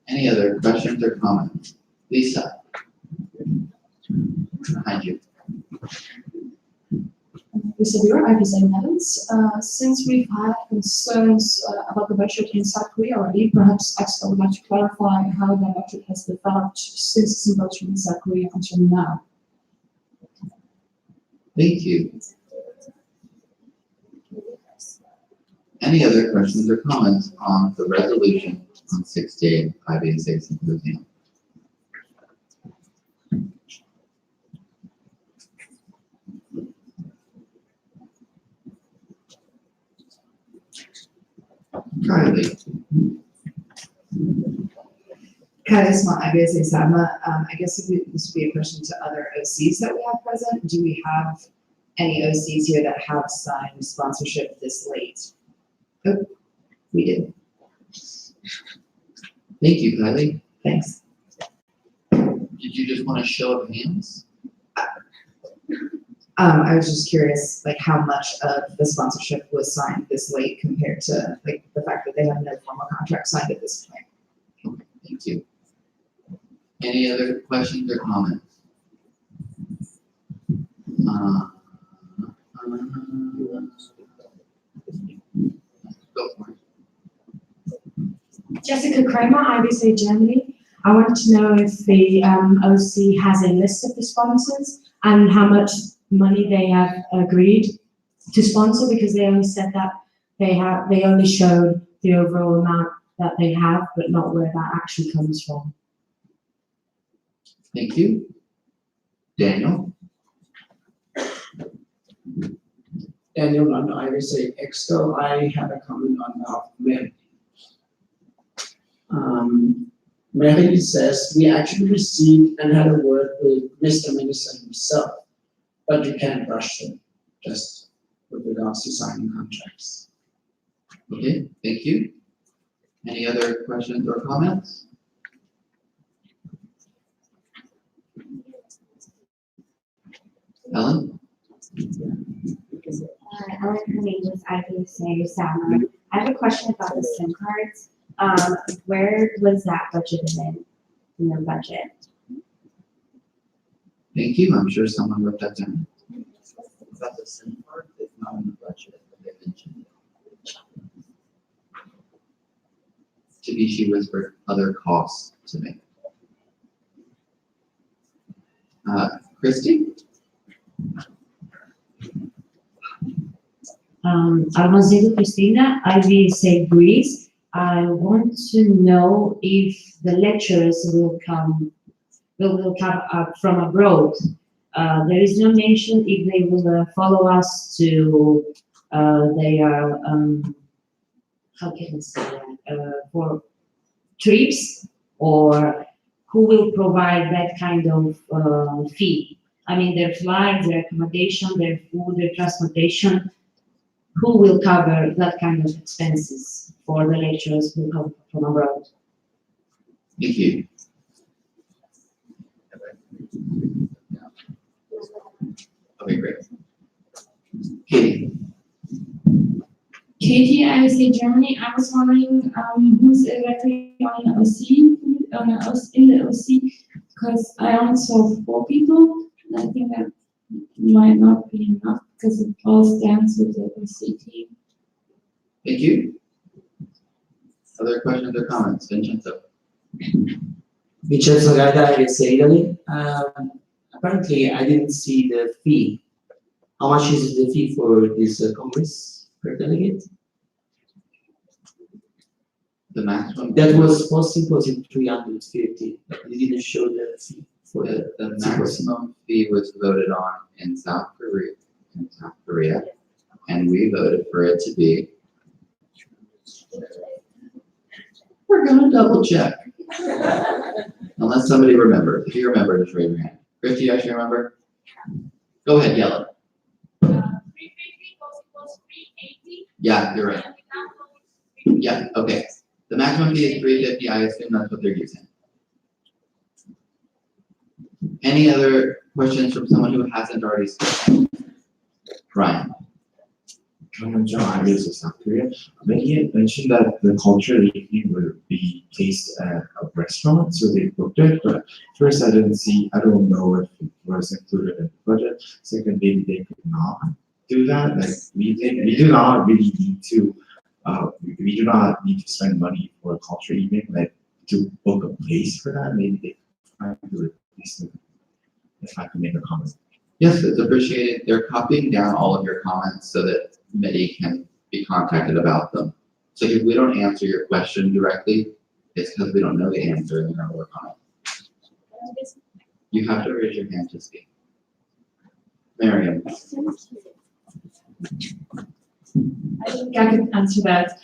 Any other questions or comments? Lisa. Behind you. Lisa Buer, IVSA Netherlands. Since we've had concerns about the budget in South Korea already, perhaps EXCO would like to clarify how the budget has developed since the symposium in South Korea until now. Thank you. Any other questions or comments on the resolution on 6-day IVSA symposium? Kylie. Kind of small, IVSA Sama, I guess this would be a question to other OCs that we have present. Do we have any OCs here that have signed sponsorship this late? Oh, we did. Thank you, Kylie. Thanks. Did you just want to show of hands? I was just curious, like how much of the sponsorship was signed this late compared to like the fact that they have no formal contract signed at this point. Okay, thank you. Any other questions or comments? Go for it. Jessica Kramer, IVSA Germany. I wanted to know if the OC has a list of the sponsors and how much money they have agreed to sponsor, because they only said that they only showed the overall amount that they have, but not where that actually comes from. Thank you. Daniel? Daniel on IVSA Exco. I have a comment on Mary. Mary says, we actually received and had a word with Mr. Minister himself, but you can't rush them, just with regards to signing contracts. Okay, thank you. Any other questions or comments? Ellen? Ellen Hermine with IVSA Sama. I have a question about the SIM cards. Where was that budgeted in the budget? Thank you. I'm sure someone wrote that down. About the SIM card, it's not in the budget, but they mentioned it. Tabishi whispered other costs to me. Christy? Almazido Christina, IVSA Greece. I want to know if the lecturers will come up from abroad. There is no mention if they will follow us to their how can I say that, for trips, or who will provide that kind of fee. I mean, their flights, their accommodation, their food, their transportation. Who will cover that kind of expenses for the lecturers who come from abroad? Thank you. Okay, great. Katie? Katie, IVSA Germany. I was wondering who's exactly on the OC, in the OC, because I only saw 4 people, and I think that might not be enough because it all stands with the OC team. Thank you. Other questions or comments? Vincenzo? Vincenzo Garda, IVSA Italy. Apparently, I didn't see the fee. How much is the fee for this congress per delegate? The maximum? That was for symposium 350, but it didn't show the fee for the maximum fee was voted on in South Korea, and we voted for it to be. We're gonna double check. Unless somebody remembers. If you remember, just raise your hand. Christy, you actually remember? Go ahead, yell it. 350 was 380. Yeah, you're right. Yeah, okay. The maximum fee is 350. I assume that's what they're using. Any other questions from someone who hasn't already spoken? Ryan? IVSA South Korea. He had mentioned that the culture evening would be placed at a restaurant, so they booked it. But first, I don't know if it was included in the budget. Second, maybe they could not do that. Like we do not really need to. We do not need to spend money for a culture evening. Like to book a place for that. Maybe they try to replace it. If I can make a comment. Yes, it's appreciated. They're copying down all of your comments so that Medi can be contacted about them. So if we don't answer your question directly, it's because we don't know the answer and we're going to work on it. You have to raise your hand to speak. Miriam. I think I can answer that.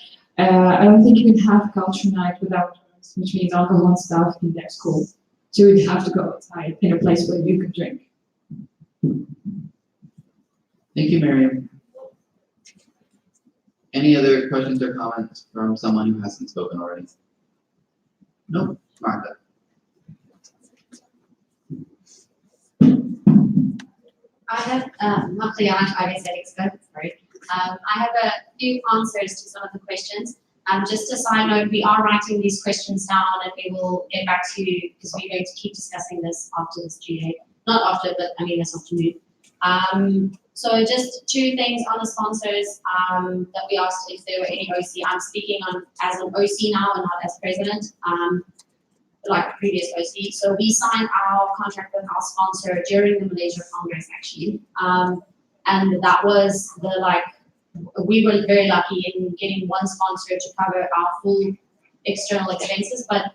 I don't think you can have culture night without, which means alcohol and stuff in their school. So you'd have to go outside in a place where you could drink. Thank you, Miriam. Any other questions or comments from someone who hasn't spoken already? No, Martha. I have, Martha Janach, IVSA expert, sorry. I have a few answers to some of the questions. Just a side note, we are writing these questions down and we will get back to you because we're going to keep discussing this after this GA. Not after, but I mean this afternoon. So just two things on the sponsors that we asked if there were any OC. I'm speaking on as an OC now and not as president, like previous OC. So we signed our contract with our sponsor during the Malaysia Congress actually. And that was we were very lucky in getting one sponsor to cover our full external expenses, but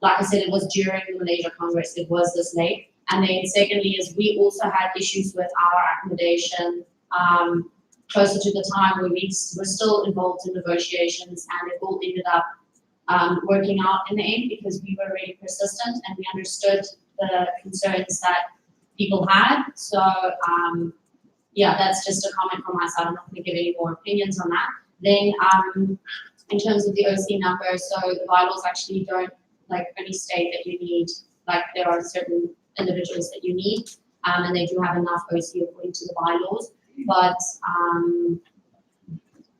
like I said, it was during the Malaysia Congress, it was this late. And then secondly is we also had issues with our accommodation closer to the time where we were still involved in negotiations, and it all ended up working out in the end because we were really persistent and we understood the concerns that people had. So yeah, that's just a comment from my side. I'm not going to give any more opinions on that. Then in terms of the OC number, so the bylaws actually don't only state that you need, there are certain individuals that you need, and they do have enough OC according to the bylaws. But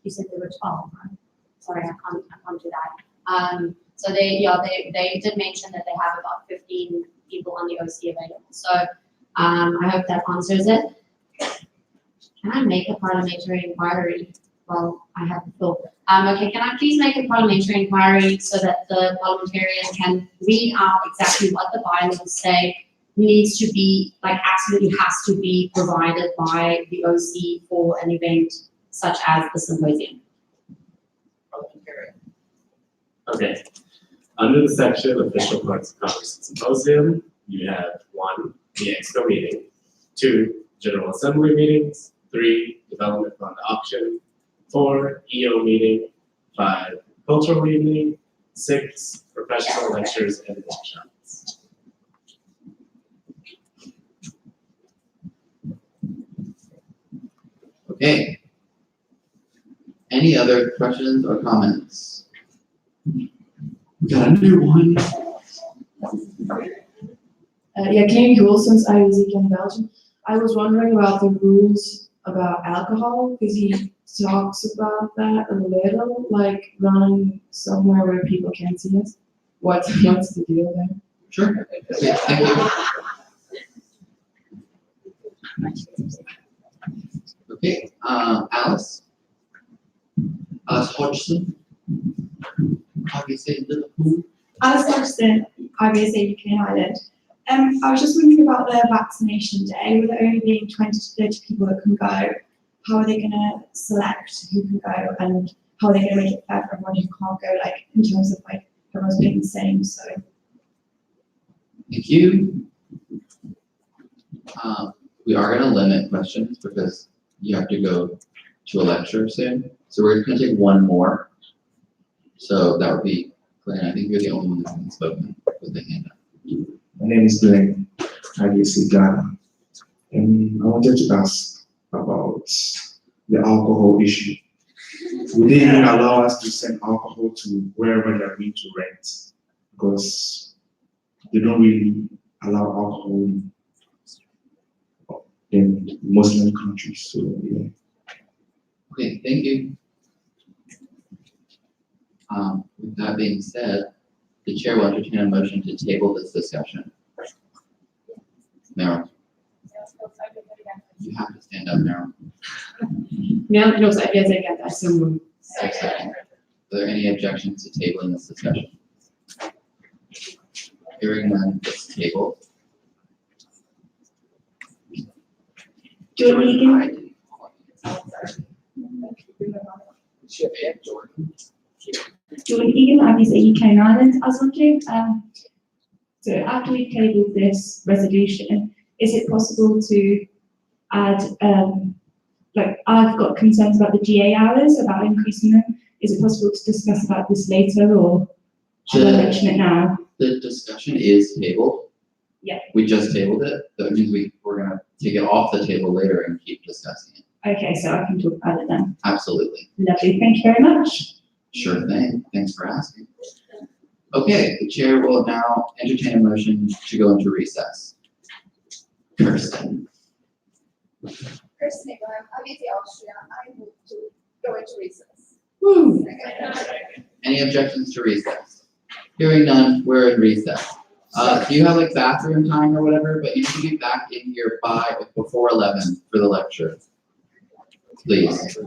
you said there were 12, right? Sorry, I can't do that. So they did mention that they have about 15 people on the OC available. So I hope that answers it. Can I make a parliamentary inquiry? Well, I have the floor. Okay, can I please make a parliamentary inquiry so that the parliamentarian can read out exactly what the bylaws say needs to be, absolutely has to be provided by the OC for an event such as the symposium? Okay. Under the section Official Parts of Congress and Symposium, you have 1, the Expo meeting, 2, General Assembly meetings, 3, Development Fund auction, 4, EO meeting, 5, Cultural evening, 6, Professional lectures and workshops. Okay. Any other questions or comments? Got a new one. Yeah, Kenny Coulson's IVSA in Belgium. I was wondering about the rules about alcohol, because he talks about that a little, like running somewhere where people can't see us. What's the deal there? Sure. Okay, thank you. Okay, Alice Hodgson, IVSA Liverpool. Alice Hodgson, IVSA UK Ireland. I was just wondering about the vaccination day, with it only being 20 to 30 people that can go. How are they going to select who can go, and how are they going to make it fair for everyone who can't go, in terms of everyone's being the same? So. Thank you. We are going to limit questions because you have to go to a lecture soon. So we're going to take one more. So that would be Glenn. I think you're the only one that hasn't spoken with the hand up. My name is Glenn, IVSA Ghana. And I wanted to ask about the alcohol issue. Would they even allow us to send alcohol to wherever they're going to rent? Because they don't really allow alcohol in Muslim countries. So, yeah. Okay, thank you. With that being said, the chair will entertain a motion to table this discussion. Meryl. You have to stand up, Meryl. Yeah, no, so IVSA again, I so moved. Are there any objections to tabling this discussion? Hearing none, it's tabled. Jordan Egan. Jordan Egan, IVSA UK and Ireland. I was wondering, so after we've tabled this resolution, is it possible to add, I've got concerns about the GA hours, about increasing them. is it possible to discuss about this later or should I mention it now? The discussion is tabled. Yeah. We just tabled it. That means we're gonna take it off the table later and keep discussing it. Okay, so I can talk about it then. Absolutely. Lovely, thank you very much. Sure thing. Thanks for asking. Okay, the chair will now entertain a motion to go into recess. Kirsten. Kirsten Abraham, IVSA Austria, I move to go into recess. Woo. Second. Any objections to recess? Hearing none, we're in recess. Do you have like bathroom time or whatever? But you need to be back in here before 11 for the lecture. Please.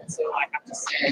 So I have to say.